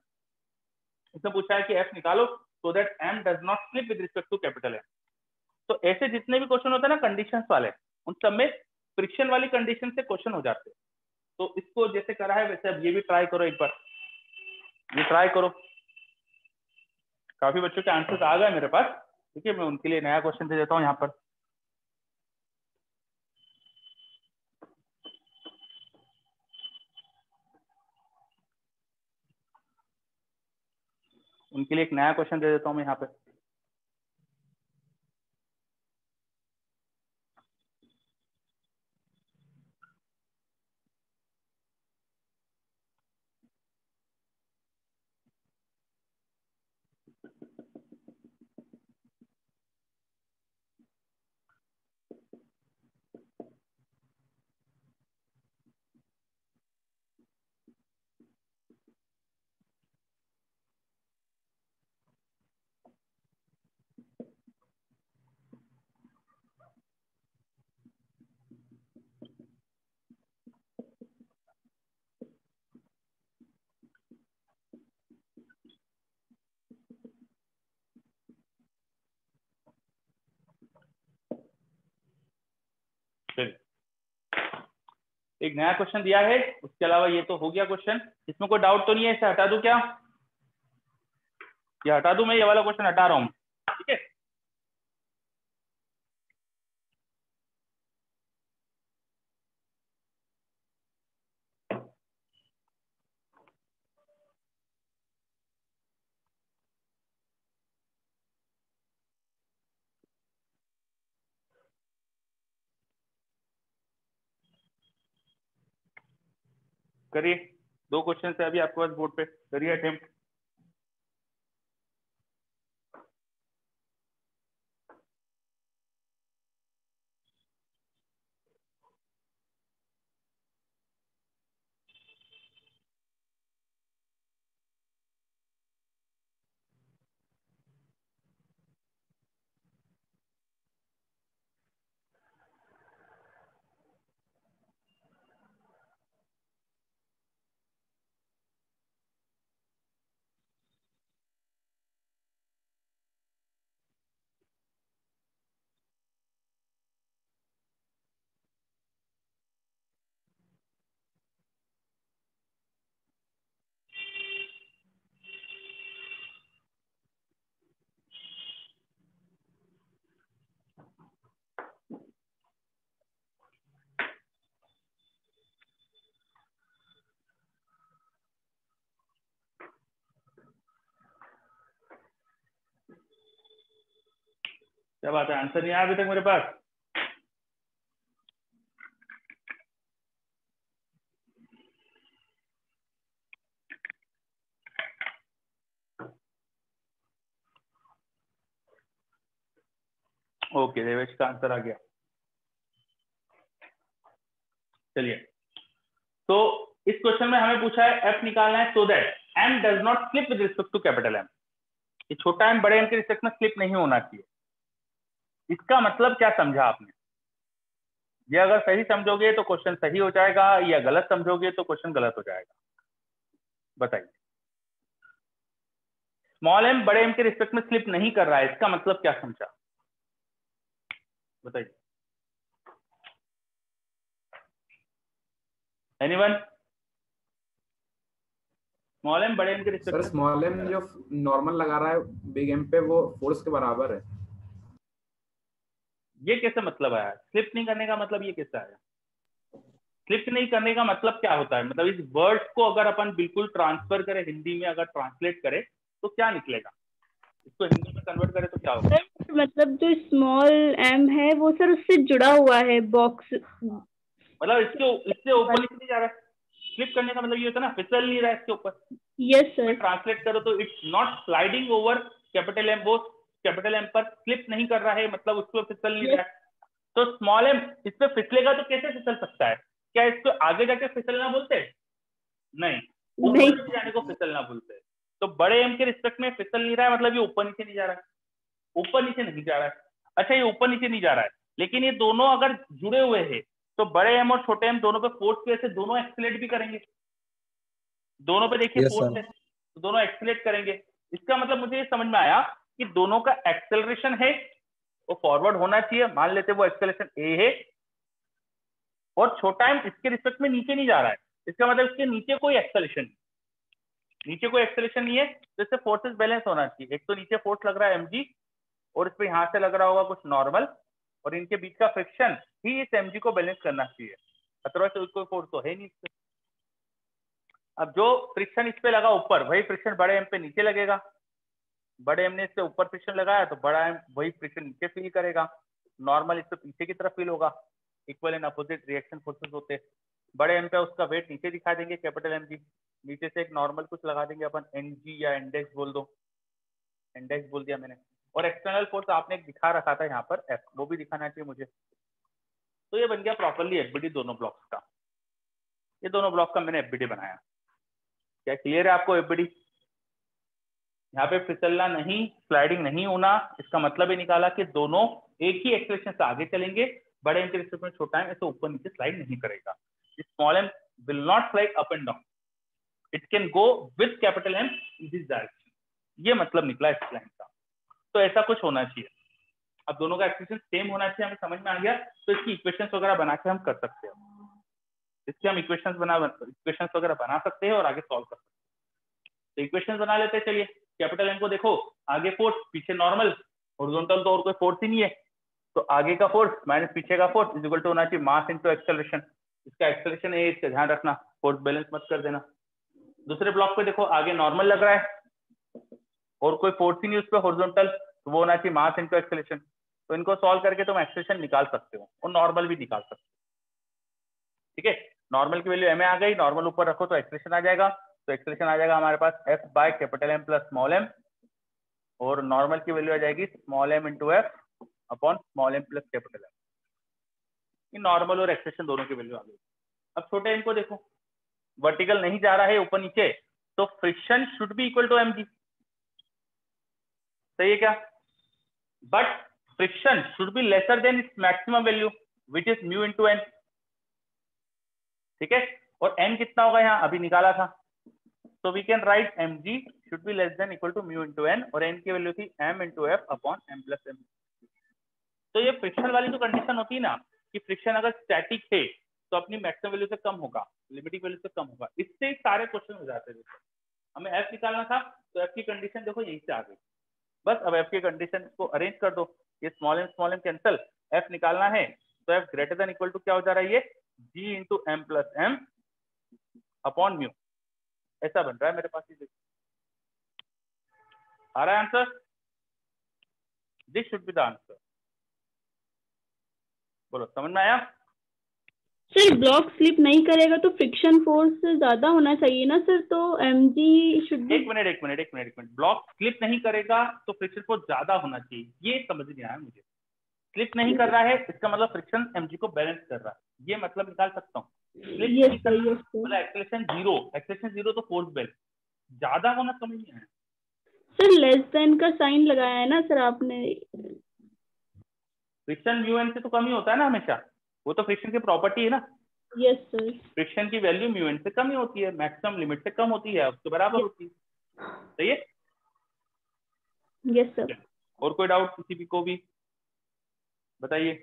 A: इसमें पूछा है कि f निकालो so that m does not slip with respect to capital M। तो ऐसे जितने भी क्वेश्चन होते हैं ना कंडीशंस वाले, उन सब में फ्रिक्शन वाली कंडीशन से क्वेश्चन हो जाते हैं। तो इसको जैसे करा है वैसे अब ये भी ट्राई करो एक बार, ये ट्राई करो। काफी बच्चों के आंसर्स आ गए मेरे पास, ठीक है, मैं उनके लिए नया क्वेश्चन दे देता हूँ यहाँ पर। उनके लिए एक नया क्वेश्चन दे देता हूँ मैं यहाँ पे। चलिए, एक नया क्वेश्चन दिया है, उसके अलावा ये तो हो गया क्वेश्चन। इसमें कोई डाउट तो नहीं है, इसे हटा दूं क्या? ये हटा दूं, मैं ये वाला क्वेश्चन हटा रहा हूँ, ठीक है। करिए, 2 क्वेश्चन है अभी आपके पास बोर्ड पे, करिए अटेम्प्ट। क्या बात है, आंसर नहीं आया अभी तक मेरे पास? ओके, देवेश का आंसर आ गया। चलिए, तो इस क्वेश्चन में हमें पूछा है एफ निकालना है so that M does not slip with respect to capital M. ये छोटा एम बड़े एम के रिस्पेक्ट में स्लिप नहीं होना चाहिए। इसका मतलब क्या समझा आपने? ये अगर सही समझोगे तो क्वेश्चन सही हो जाएगा, या गलत समझोगे तो क्वेश्चन गलत हो जाएगा। बताइए, स्मॉल एम बड़े एम के रिस्पेक्ट में स्लिप नहीं कर रहा है, इसका मतलब क्या समझा? बताइए, एनीवन? स्मॉल एम बड़े एम के रिस्पेक्ट
E: सर
A: में
E: स्मॉल एम जो नॉर्मल लगा रहा है बिग एम पे वो फोर्स के बराबर है।
A: ये कैसे मतलब आया? स्लिप नहीं करने का मतलब ये कैसे आया? स्लिप नहीं करने का मतलब क्या होता है? मतलब इस वर्ड को अगर अपन बिल्कुल ट्रांसफर करें, हिंदी में अगर ट्रांसलेट करें तो क्या निकलेगा? इसको हिंदी में कन्वर्ट करें तो क्या होगा?
C: मतलब जो स्मॉल एम है वो सर उससे जुड़ा हुआ है बॉक्स,
A: मतलब इससे ऊपर नीचे नहीं जा रहा है। स्लिप करने का मतलब ये होता है ना, फिसल नहीं रहा है इसके ऊपर।
C: Yes sir.
A: ट्रांसलेट करो तो it's not sliding over capital M, वो कैपिटल एम पर स्लिप नहीं कर रहा है, मतलब उस पर फिसल नहीं रहा है। तो स्मॉल एम इस पे फिसलेगा तो कैसे फिसल सकता है? क्या इसको आगे जाके फिसलना बोलते हैं? नहीं, ऊपर नीचे जाने को फिसलना बोलते हैं। तो बड़े एम के रिस्पेक्ट में फिसल नहीं रहा है, मतलब ये ऊपर नीचे नहीं जा रहा है। ऊपर नीचे नहीं जा रहा है। अच्छा, ये ऊपर नीचे नहीं जा रहा है, लेकिन ये दोनों अगर जुड़े हुए हैं तो बड़े एम और छोटे एम दोनों पे फोर्स की वजह से दोनों एक्सीलरेट भी करेंगे। दोनों पे देखिए फोर्स है तो दोनों एक्सीलरेट करेंगे। इसका मतलब मुझे ये समझ में आया कि दोनों का एक्सेलरेशन है वो फॉरवर्ड होना चाहिए। मान लेते वो एक्सेलरेशन ए है और छोटा एम इसके रिस्पेक्ट में नीचे नहीं जा रहा है, इसका मतलब इसके नीचे कोई एक्सेलरेशन नहीं, नीचे कोई एक्सेलरेशन नहीं है, तो इससे फोर्सेस बैलेंस होना चाहिए। एक तो नीचे फोर्स लग रहा है mg और इस पे यहां से लग रहा होगा कुछ नॉर्मल, और इनके बीच का फ्रिक्शन ही इस mg को बैलेंस करना चाहिए, अदरवाइज कोई फोर्स तो है नहीं इससे। अब जो फ्रिक्शन इस पे लगा ऊपर, वही फ्रिक्शन बड़े एम पे नीचे लगेगा। बड़े एम ने इससे ऊपर फ्रिक्शन लगाया तो बड़ा एम वही फ्रिक्शन नीचे फील करेगा। नॉर्मल इससे पीछे की तरफ फील होगा। Equal and opposite reaction forces होते हैं। बड़े एम पे उसका वेट नीचे दिखा देंगे कैपिटल एम जी, नीचे से एक नॉर्मल कुछ लगा देंगे अपन, एन जी या इंडेक्स बोल दो, इंडेक्स बोल दिया मैंने। और एक्सटर्नल फोर्स आपने एक दिखा रखा था यहाँ पर एफ, वो भी दिखाना चाहिए मुझे। तो ये बन गया प्रॉपरली एफबीडी दोनों ब्लॉक्स का। ये दोनों ब्लॉक का मैंने एफबीडी बनाया। क्या क्लियर है आपको एफबीडी? यहाँ पे फिसलना नहीं, स्लाइडिंग नहीं होना, इसका मतलब ये निकाला कि दोनों एक ही एक्सेलरेशन से आगे चलेंगे। बड़े एम के रिस्पेक्ट में छोटा एम ऐसे ऊपर नीचे स्लाइड नहीं करेगा। Small m will not slide up and down, it can go with capital M in this direction. ये मतलब निकला इस लाइन का। तो ऐसा कुछ होना चाहिए। अब दोनों का एक्सप्रेशन सेम होना चाहिए, हमें समझ में आ गया। तो इसकी इक्वेशंस वगैरह बना के हम कर सकते हैं। इसके हम इक्वेशंस वगैरह बना सकते हैं और आगे सॉल्व कर सकते हैं। तो इक्वेशंस बना लेते हैं। चलिए, कैपिटल एम को देखो, आगे फोर्स पीछे नॉर्मल, हॉरिजॉन्टल तो और कोई फोर्स ही नहीं है, तो आगे का फोर्स माइनस पीछे का फोर्स इज इक्वल टू होना चाहिए मास इनटू एक्सेलरेशन। इसका एक्सेलरेशन है, इसका ध्यान रखना, फोर्स बैलेंस मत कर देना। दूसरे ब्लॉक पे देखो, आगे नॉर्मल लग रहा है और कोई फोर्स ही नहीं उस पर हॉरिजॉन्टल, तो वो होना चाहिए मास इनटू एक्सेलरेशन। तो इनको सॉल्व करके तुम एक्सेलरेशन निकाल सकते हो और नॉर्मल भी निकाल सकते हो। ठीक है, नॉर्मल की वैल्यू एम आ गई, नॉर्मल ऊपर रखो तो एक्सेलरेशन आ जाएगा। तो एक्सेलरेशन आ जाएगा हमारे पास F by capital M plus small M, और नॉर्मल की वैल्यू आ जाएगी small m into F upon small M plus capital M. ये नॉर्मल और एक्सेलरेशन दोनों की वैल्यू आ गई। अब छोटे एम को देखो, वर्टिकल नहीं जा रहा है ऊपर नीचे, तो friction should be equal to mg, सही है क्या? But friction should be lesser than its maximum value which is mu into N. ठीक है, और n कितना होगा यहाँ अभी निकाला था, तो we can write mg should be less than equal to mu into N, और n की वैल्यू थी m into F upon m plus m। तो ये फ्रिक्शन वाली जो कंडीशन होती है ना, कि फ्रिक्शन अगर स्टैटिक है तो अपनी मैक्सिमम वैल्यू से कम होगा, लिमिटिंग वैल्यू से कम होगा, इससे ही सारे क्वेश्चन हो जाते हैं। हमें f निकालना था तो f की कंडीशन देखो यहीं से आ गई। बस अब f की कंडीशन को अरेंज कर दो, ये स्मॉल एम कैंसल, f निकालना है तो f greater than equal to क्या हो जा रहा है, ये g into M plus M upon mu, ऐसा बन रहा है मेरे पास। ये आ रहा है answer, this should be the answer. बोलो समझ में आया?
C: सर ब्लॉक स्लिप नहीं करेगा तो फ्रिक्शन फोर्स ज्यादा होना चाहिए ना सर, तो mg शुड बी।
A: एक मिनट, ब्लॉक स्लिप नहीं करेगा तो फ्रिक्शन फोर्स ज्यादा होना चाहिए, ये समझ नहीं आया मुझे। स्लिप नहीं कर रहा है इसका मतलब फ्रिक्शन mg को बैलेंस कर रहा है, ये मतलब निकाल सकता हूँ। स्लिप
C: यस
A: नहीं
C: सर,
A: करना
C: यस सर।
A: मतलब एक्सेलेरेशन जीरो तो फोर्स बेल ज्यादा होना समझ नहीं आया।
C: सर लेस देन का साइन लगाया है ना सर आपने।
A: फ्रिक्शन म्यू एन से तो कम ही होता है ना हमेशा, वो तो फ्रिक्शन की प्रॉपर्टी है ना।
C: Yes sir.
A: फ्रिक्शन की वैल्यू म्यू एन से कम ही होती है, मैक्सिमम लिमिट से कम होती है, उसके बराबर होती है। सही है?
C: Yes sir.
A: और कोई डाउट किसी भी को भी बताइए।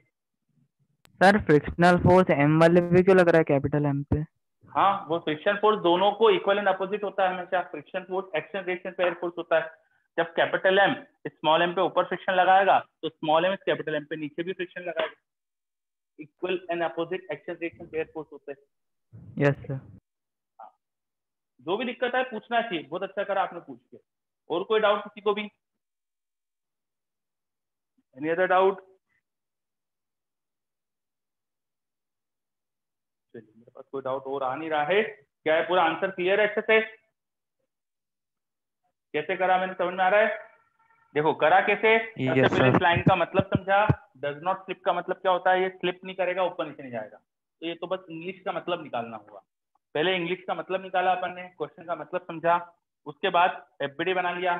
F: सर फ्रिक्शनल फोर्स एम वाले पे क्यों लग रहा है कैपिटल एम पे?
A: हाँ, वो फ्रिक्शन फोर्स दोनों को इक्वल एंड अपोजिट होता है हमेशा। Friction force action reaction pair force होता है। जब कैपिटल एम स्मॉल एम पे ऊपर फ्रिक्शन लगाएगा तो स्मॉल एम कैपिटल एम पे नीचे भी फ्रिक्शन लगाएगा। Equal and opposite action reaction pair force होते हैं।
F: Yes sir.
A: जो भी दिक्कत है पूछना चाहिए, बहुत अच्छा करा आपने पूछ के। और कोई डाउट किसी को भी? Any other doubt? चलिए, मेरे पास कोई डाउट और आ नहीं रहा है। क्या है, पूरा आंसर क्लियर है अच्छे से? कैसे करा मैंने समझ में आ रहा है? देखो करा कैसे, सबसे
F: यस
A: पहले इस
F: सर।
A: लाइन का मतलब समझा। डज नॉट स्लिप का मतलब क्या होता है? ये स्लिप नहीं करेगा, ऊपर नीचे नहीं जाएगा। तो ये तो बस इंग्लिश का मतलब निकालना हुआ। पहले इंग्लिश का मतलब निकाला अपन ने, क्वेश्चन का मतलब समझा, उसके बाद एफबीडी बना लिया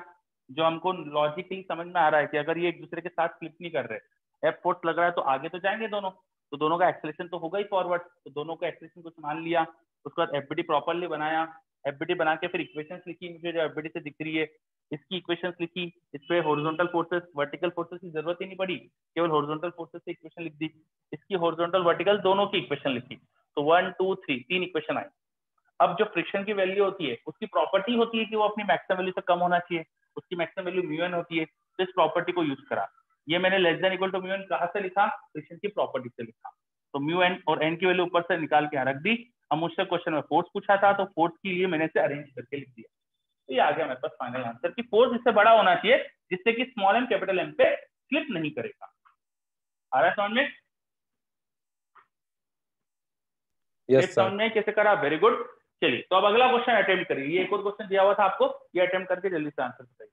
A: जो हमको लॉजिकली समझ में आ रहा है कि अगर ये एक दूसरे के साथ स्लिप नहीं कर रहे, एफ फोर्स लग रहा है तो आगे तो जाएंगे दोनों, तो दोनों का एक्सेलेरेशन तो होगा ही फॉरवर्ड, तो दोनों का एक्सेलेरेशन कुछ मान लिया। उसके बाद एफबीडी प्रॉपरली बनाया, एफबीडी बना के फिर इक्वेशंस लिखी, मुझे जो एफबीडी से दिख रही है इसकी इक्वेशंस लिखी। इस पे हॉरिजॉन्टल फोर्सेस वर्टिकल फोर्सेस की जरूरत ही नहीं पड़ी, केवल हॉरिजॉन्टल फोर्सेस से इक्वेशन लिख दी। इसकी हॉरिजॉन्टल वर्टिकल दोनों की इक्वेशन लिखी, तो 1 2 3 तीन इक्वेशन आई। अब जो फ्रिक्शन की वैल्यू होती है उसकी प्रॉपर्टी होती है कि वो अपनी मैक्सिमम वैल्यू से कम होना चाहिए, उसकी मैक्सिमम वैल्यू म्यू एन होती है। तो इस प्रॉपर्टी को यूज करा। ये मैंने less than equal to mu N कहां से लिखा? फ्रिक्शन की प्रॉपर्टी से लिखा। तो म्यू एन और एन की वैल्यू ऊपर से निकाल के यहाँ रख दी। अब मुझसे क्वेश्चन में फोर्स पूछा था तो फोर्स के लिए मैंने इसे अरेंज करके लिख दिया। तो ये आ गया मेरे पास फाइनल आंसर कि फोर्स इससे बड़ा होना चाहिए जिससे कि स्मॉल एम कैपिटल एम पे स्लिप नहीं करेगा। आ रहा है समझ में?
G: यस
A: समझ
G: सर।
A: में कैसे करा? Very good. चलिए, तो अब अगला क्वेश्चन अटेम्प्ट करिए। ये एक और क्वेश्चन दिया हुआ था आपको, ये अटेम्प्ट करके जल्दी से आंसर बताइए।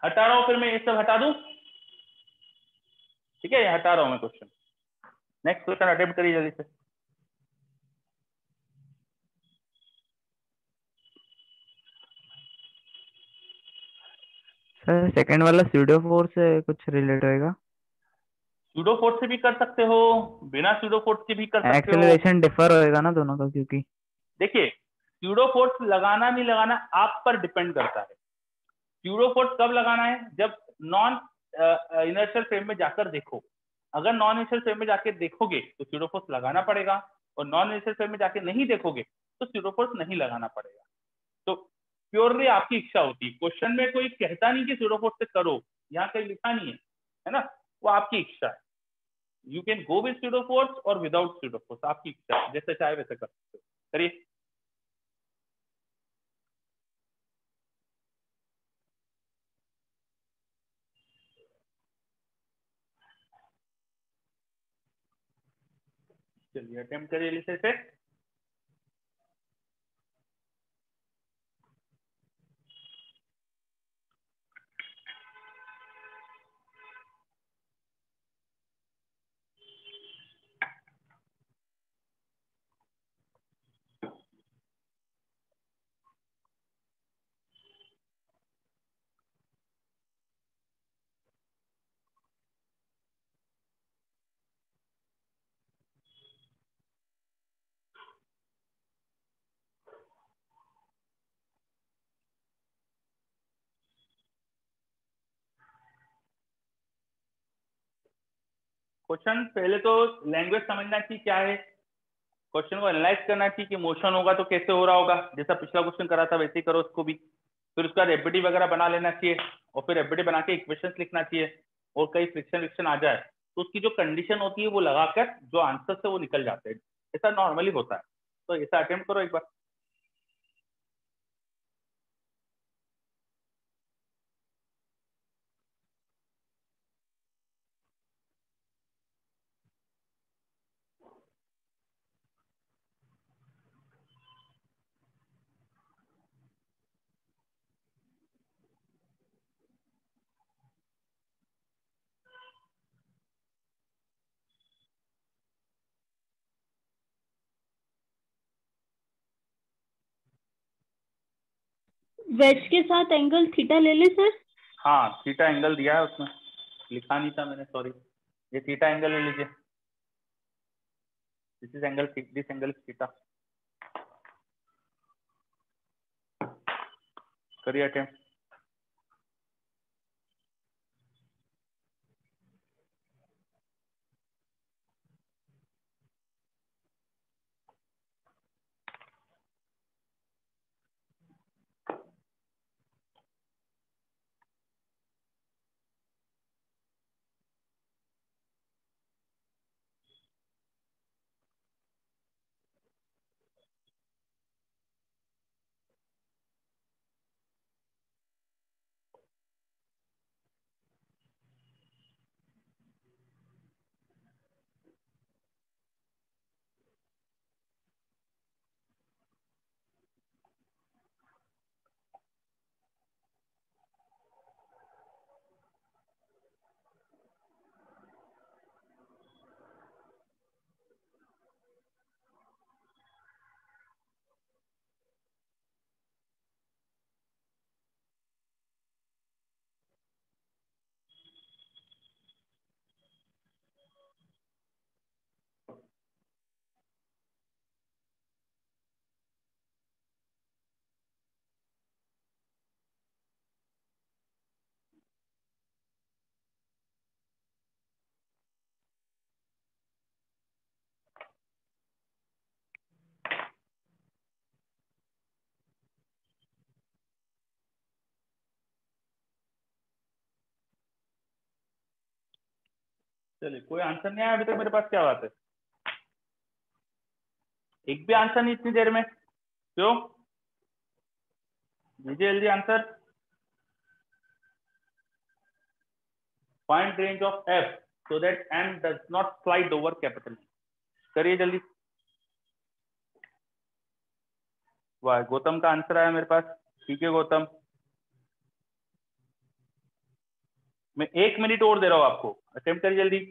A: हटा रहा हूं, फिर मैं ये सब हटा दूं, ठीक है? ये हटा रहा हूं मैं क्वेश्चन। नेक्स्ट क्वेश्चन अटेम्प्ट करिए जल्दी से।
F: सर सेकंड वाला स्यूडो फोर्स से कुछ रिलेट होएगा?
A: सूडो फोर्स से भी कर सकते हो, बिना सूडो फोर्स के भी कर सकते हो।
F: एक्सेलरेशन डिफर होएगा ना दोनों का, क्योंकि
A: देखिए, सूडो फोर्स लगाना नहीं लगाना आप पर डिपेंड करता है। सूडो फोर्स कब लगाना है? जब नॉन इनर्शियल फ्रेम में जाकर देखो। अगर नॉन इनर्शियल फ्रेम में जाके देखोगे तो सूडो फोर्स लगाना पड़ेगा, और नॉन इनर्शियल फ्रेम में जाके नहीं देखोगे तो सूडो फोर्स नहीं लगाना पड़ेगा। तो प्योरली आपकी इच्छा होती है। क्वेश्चन में कोई कहता नहीं कि सूडो फोर्स से करो, यहाँ कहीं लिखा नहीं है ना? वो आपकी इच्छा है। You can go with pseudo force और विदाउट सूडो फोर्स, आपकी इच्छा है, जैसे चाहे वैसे कर सकते हो। करिए। चलिए अटेम्प्ट करिए लिखे से। क्वेश्चन पहले तो लैंग्वेज समझना चाहिए क्या है, क्वेश्चन को एनालाइज करना चाहिए कि मोशन होगा तो कैसे हो रहा होगा, जैसा पिछला क्वेश्चन करा था वैसे ही करो उसको भी। फिर उसका एफबीडी वगैरह बना लेना चाहिए, और फिर एफबीडी बना के इक्वेशंस लिखना चाहिए। और कहीं फ्रिक्शन विक्शन आ जाए तो उसकी जो कंडीशन होती है वो लगाकर जो आंसर है वो निकल जाते हैं। ऐसा नॉर्मली होता है। तो ऐसा अटेम्प्ट करो एक बार।
C: वेज के साथ एंगल थीटा ले ले सर।
A: हाँ थीटा एंगल दिया है उसमें, लिखा नहीं था मैंने, सॉरी। ये थीटा एंगल ले लीजिए, this is angle, this angle is theta. करिए अटेम्प्ट। चलिए, कोई आंसर नहीं आया अभी तक मेरे पास, क्या बात है? एक भी आंसर नहीं इतनी देर में, क्यों? दीजिए जल्दी answer. Find range of F so that M does not slide over capital. करिए जल्दी। वाह, गौतम का आंसर आया मेरे पास। ठीक है गौतम, मैं 1 मिनट और दे रहा हूं आपको, अटेम्प्ट करिए जल्दी।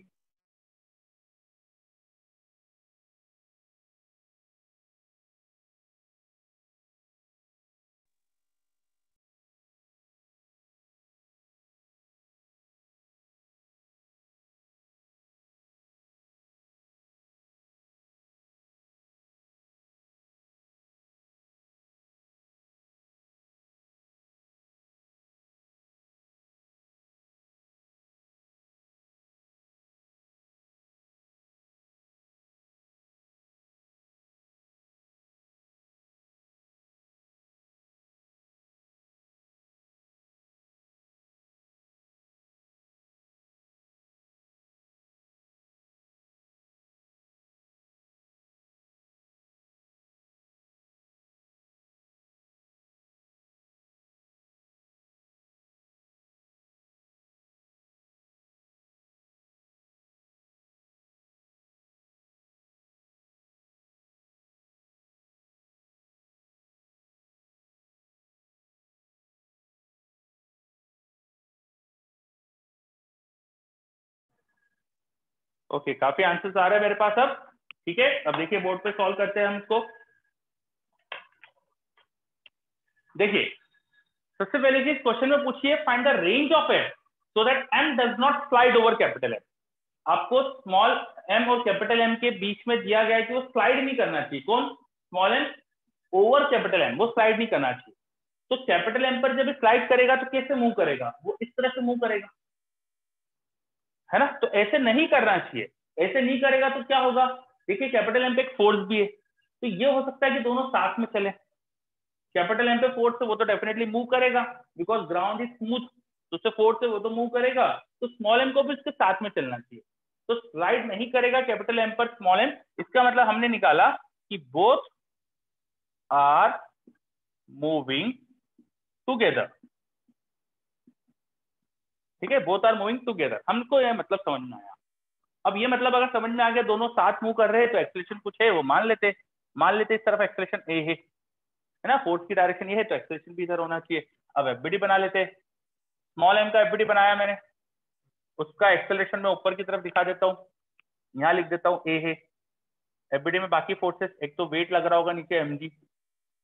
A: ओके, काफी आंसर्स आ रहे हैं मेरे पास अब। ठीक है, अब देखिए बोर्ड पे सॉल्व करते हैं हम इसको। देखिए, सबसे पहले चीज क्वेश्चन में पूछिए, find the range of M so that M does not slide over capital M. आपको स्मॉल एम और कैपिटल एम के बीच में दिया गया है कि वो स्लाइड नहीं करना चाहिए। कौन? Small M over capital M, वो स्लाइड नहीं करना चाहिए। तो कैपिटल एम पर जब स्लाइड करेगा तो कैसे मूव करेगा? वो इस तरह से मूव करेगा, है ना? तो ऐसे नहीं करना चाहिए। ऐसे नहीं करेगा तो क्या होगा? देखिए, कैपिटल एम पे एक फोर्स भी है, तो ये हो सकता है कि दोनों साथ में चले। कैपिटल एम पे फोर्स है, वो तो डेफिनेटली मूव करेगा, बिकॉज ग्राउंड इज स्मूथ, तो उससे फोर्स है, वो तो मूव करेगा। तो स्मॉल एम को भी इसके साथ में चलना चाहिए। तो स्लाइड नहीं करेगा कैपिटल एम पर स्मॉल एम। इसका मतलब हमने निकाला कि बोथ आर मूविंग टुगेदर। ठीक है, बोथ आर मूविंग टुगेदर, हमको यह मतलब समझ में आया। अब ये मतलब अगर समझ में आ गया दोनों साथ मूव कर रहे हैं तो एक्सेलरेशन कुछ है, वो मान लेते इस तरफ एक्सेलरेशन ए है ना, फोर्स की डायरेक्शन ये है तो एक्सेलरेशन भी इधर होना चाहिए। अब एफबीडी बना लेते। स्मॉल एम का एफबीडी बनाया मैंने, उसका एक्सेलरेशन मैं ऊपर की तरफ दिखा देता हूँ, यहाँ लिख देता हूँ ए है। एफबीडी में बाकी फोर्सेस, एक तो वेट लग रहा होगा नीचे mg,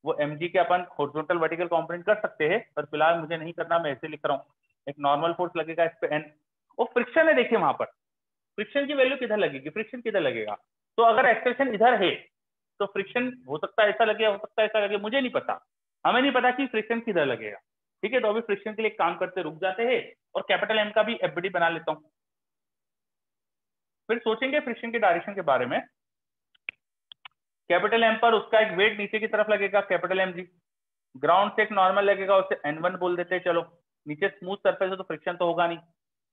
A: वो mg के अपन हॉरिजॉन्टल वर्टिकल कंपोनेंट कर सकते हैं, पर फिलहाल मुझे नहीं करना, मैं ऐसे लिख रहा हूँ। एक नॉर्मल फोर्स लगेगा इस पे n, और फ्रिक्शन है, देखिए वहां पर फ्रिक्शन की वैल्यू किधर लगेगी, फ्रिक्शन किधर लगेगा। तो अगर एक्सेलरेशन इधर है तो फ्रिक्शन हो सकता है ऐसा लगे, हो सकता है ऐसा लगे, मुझे नहीं पता, हमें नहीं पता कि फ्रिक्शन किधर लगेगा। ठीक है, तो अभी फ्रिक्शन के लिए काम करते रुक जाते हैं और कैपिटल एम का भी एफबीडी बना लेता हूँ, फिर सोचेंगे फ्रिक्शन के डायरेक्शन के बारे में। कैपिटल एम पर उसका एक वेट नीचे की तरफ लगेगा, कैपिटल एम जी, ग्राउंड से एक नॉर्मल लगेगा, उसे n1 बोल देते हैं। चलो, नीचे स्मूथ सरफेस है तो फ्रिक्शन तो होगा नहीं,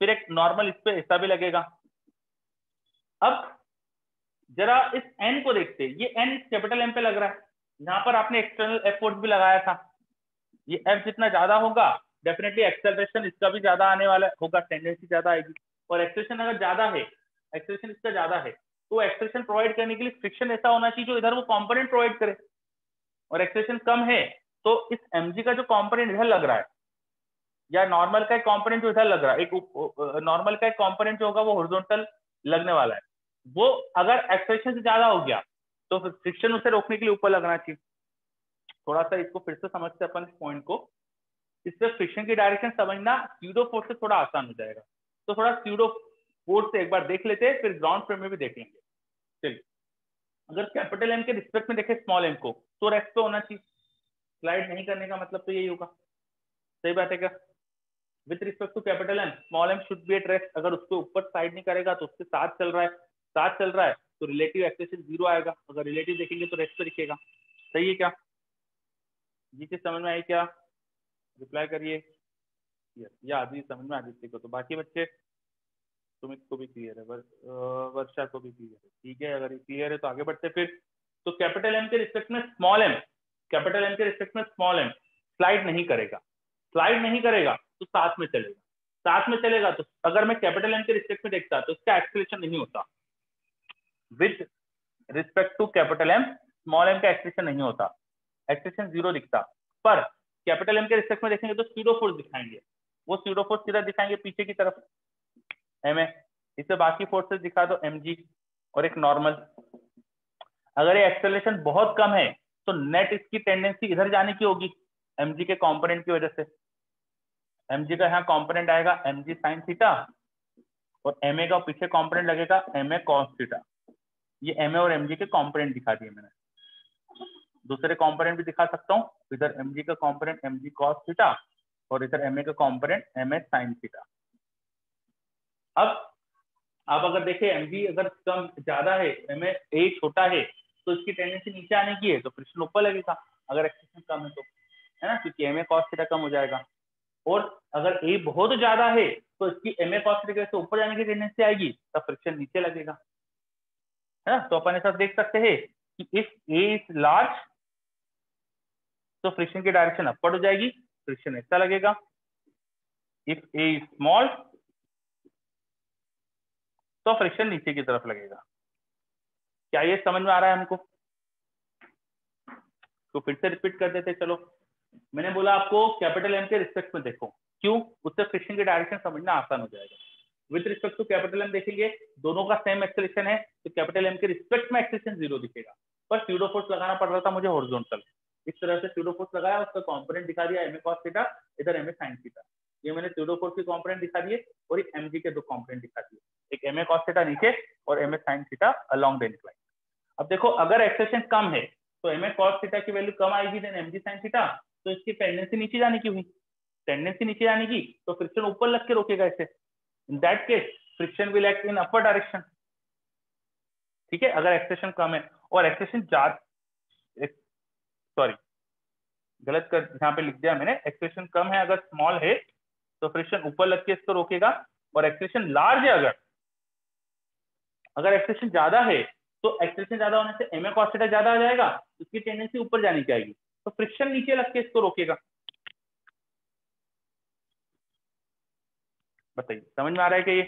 A: फिर एक नॉर्मल इस पे ऐसा भी लगेगा। अब जरा इस n को देखते हैं, ये n कैपिटल M पे लग रहा है, यहाँ पर आपने एक्सटर्नल F फोर्स भी लगाया था, ये F जितना ज्यादा होगा डेफिनेटली एक्सेलरेशन इसका भी ज्यादा आने वाला होगा, टेंडेंसी ज्यादा आएगी। और एक्सेलरेशन अगर ज्यादा है, एक्सेलरेशन इसका ज्यादा है, तो एक्सेलरेशन प्रोवाइड करने के लिए फ्रिक्शन ऐसा होना चाहिए जो इधर वो कंपोनेंट प्रोवाइड करे। और एक्सेलरेशन कम है तो इस mg का जो कंपोनेंट इधर लग रहा है, या नॉर्मल का एक कंपोनेंट जो इधर लग रहा है, एक नॉर्मल का एक कंपोनेंट जो होगा वो हॉरिजॉन्टल लगने वाला है, वो अगर एक्सेलरेशन से ज्यादा हो गया तो फ्रिक्शन उसे रोकने के लिए ऊपर लगना चाहिए। थोड़ा सा इसको फिर से समझते अपन इस पॉइंट को, इससे फ्रिक्शन की डायरेक्शन समझना स्यूडो फोर्स से थोड़ा आसान हो जाएगा। तो थोड़ा स्यूडो फोर्स से एक बार देख लेते हैं, फिर ग्राउंड फ्रेम में भी देख लेंगे। चलिए, अगर कैपिटल एम के रिस्पेक्ट में देखें स्मॉल एम को, तो रेस्ट पे होना चाहिए, स्लाइड नहीं करने का मतलब तो यही होगा, सही बात है क्या। With respect to capital M, small M should be at rest, अगर उसके ऊपर साइड नहीं करेगा तो उसके साथ चल रहा है तो रिलेटिव एक्सेलरेशन 0 आएगा, अगर रिलेटिव देखेंगे तो रेस्ट पे दिखेगा। सही है क्या, ये चीज समझ में आई क्या, रिप्लाई करिए। या आदि समझ में आदित्य को, तो बाकी बच्चे सुमित को भी क्लियर है, वर्षा को भी क्लियर है, ठीक है। अगर क्लियर है तो आगे बढ़ते फिर। तो कैपिटल एम के रिस्पेक्ट में स्मॉल एम, कैपिटल एम के रिस्पेक्ट में स्मॉल एम स्लाइड नहीं करेगा, स्लाइड नहीं करेगा तो साथ में चलेगा, साथ में चलेगा। तो अगर मैं कैपिटल एम के रिस्पेक्ट में देखता तो इसका एक्सेलरेशन नहीं होता, with respect to capital M small M का एक्सेलरेशन नहीं होता, एक्सेलरेशन 0 दिखता। पर कैपिटल एम के रिस्पेक्ट में देखेंगे तो स्यूडो फोर्स दिखाएंगे, वो स्यूडो फोर्स किधर दिखाएंगे, पीछे की तरफ एम ए, इससे बाकी फोर्सेस दिखा दो mg और एक नॉर्मल। अगर ये एक्सेलरेशन बहुत कम है तो नेट इसकी टेंडेंसी इधर जाने की होगी mg के कंपोनेंट की वजह से। mg का यहाँ कंपोनेंट आएगा mg sin थीटा, और ma का पीछे कंपोनेंट लगेगा ma cos थीटा। ये ma और mg के कंपोनेंट दिखा दिए मैंने, दूसरे कंपोनेंट भी दिखा सकता हूँ, इधर mg का कंपोनेंट mg cos थीटा और इधर ma का कंपोनेंट ma sin थीटा। अब आप अगर देखें mg अगर कम ज्यादा है, ma a छोटा है, तो इसकी टेंडेंसी नीचे आने की है, तो फ्रिक्शन ऊपर लगेगा अगर एक्सेलरेशन कम है तो, है ना, क्योंकि ma cos थीटा कम हो जाएगा। और अगर a बहुत ज्यादा है तो इसकी ma cos थीटा से ऊपर जाने की टेंडेंसी आएगी, तब फ्रिक्शन नीचे लगेगा, है ना। तो अपन ऐसा देख सकते हैं कि इफ a इज लार्ज तो फ्रिक्शन की डायरेक्शन अपवर्ड हो जाएगी, फ्रिक्शन ऐसा लगेगा। इफ a इज स्मॉल तो फ्रिक्शन नीचे की तरफ लगेगा। क्या ये समझ में आ रहा है हमको? तो फिर से रिपीट कर देते चलो। मैंने बोला आपको कैपिटल एम के रिस्पेक्ट में देखो, क्यों, उससे फ्रिक्शन की डायरेक्शन समझना आसान हो जाएगा। With respect to capital M देखेंगे, दोनों का सेम एक्सेलरेशन है, तो कैपिटल एम के रिस्पेक्ट में एक्सेलरेशन 0 दिखेगा, पर स्यूडो फोर्स लगाना पड़ रहा था मुझे हॉरिजॉन्टल, इस तरह से स्यूडो फोर्स लगाया, उसका कंपोनेंट दिखा दिया ma cos थीटा, इधर ma sin थीटा। ये मैंने स्यूडो फोर्स के कंपोनेंट दिखा दिए और एक mg के दो कंपोनेंट दिखा दिए, एक ma cos थीटा नीचे और ma sin theta along the incline. अब देखो, अगर एक्सेलरेशन कम है तो ma cos थीटा की वैल्यू कम आएगी देन mg sin थीटा, तो इसकी टेंडेंसी नीचे जाने की हुई, टेंडेंसी नीचे जाने की, तो फ्रिक्शन ऊपर लग के रोकेगा इसे। इन that case friction will act in upper direction, ठीक है, अगर एक्सेलरेशन कम है। और एक्सेलरेशन सॉरी गलत कर यहाँ पे लिख दिया मैंने, एक्सेलरेशन कम है अगर स्मॉल है तो फ्रिक्शन ऊपर लग के इसको रोकेगा, और एक्सेलरेशन लार्ज है अगर एक्सेलरेशन ज्यादा है तो एक्सेलरेशन ज्यादा होने से ma cos थीटा ज्यादा आ जाएगा, इसकी टेंडेंसी ऊपर जाने की आएगी, तो फ्रिक्शन नीचे लग के इसको रोकेगा। बताइए समझ में आ रहा है क्या ये?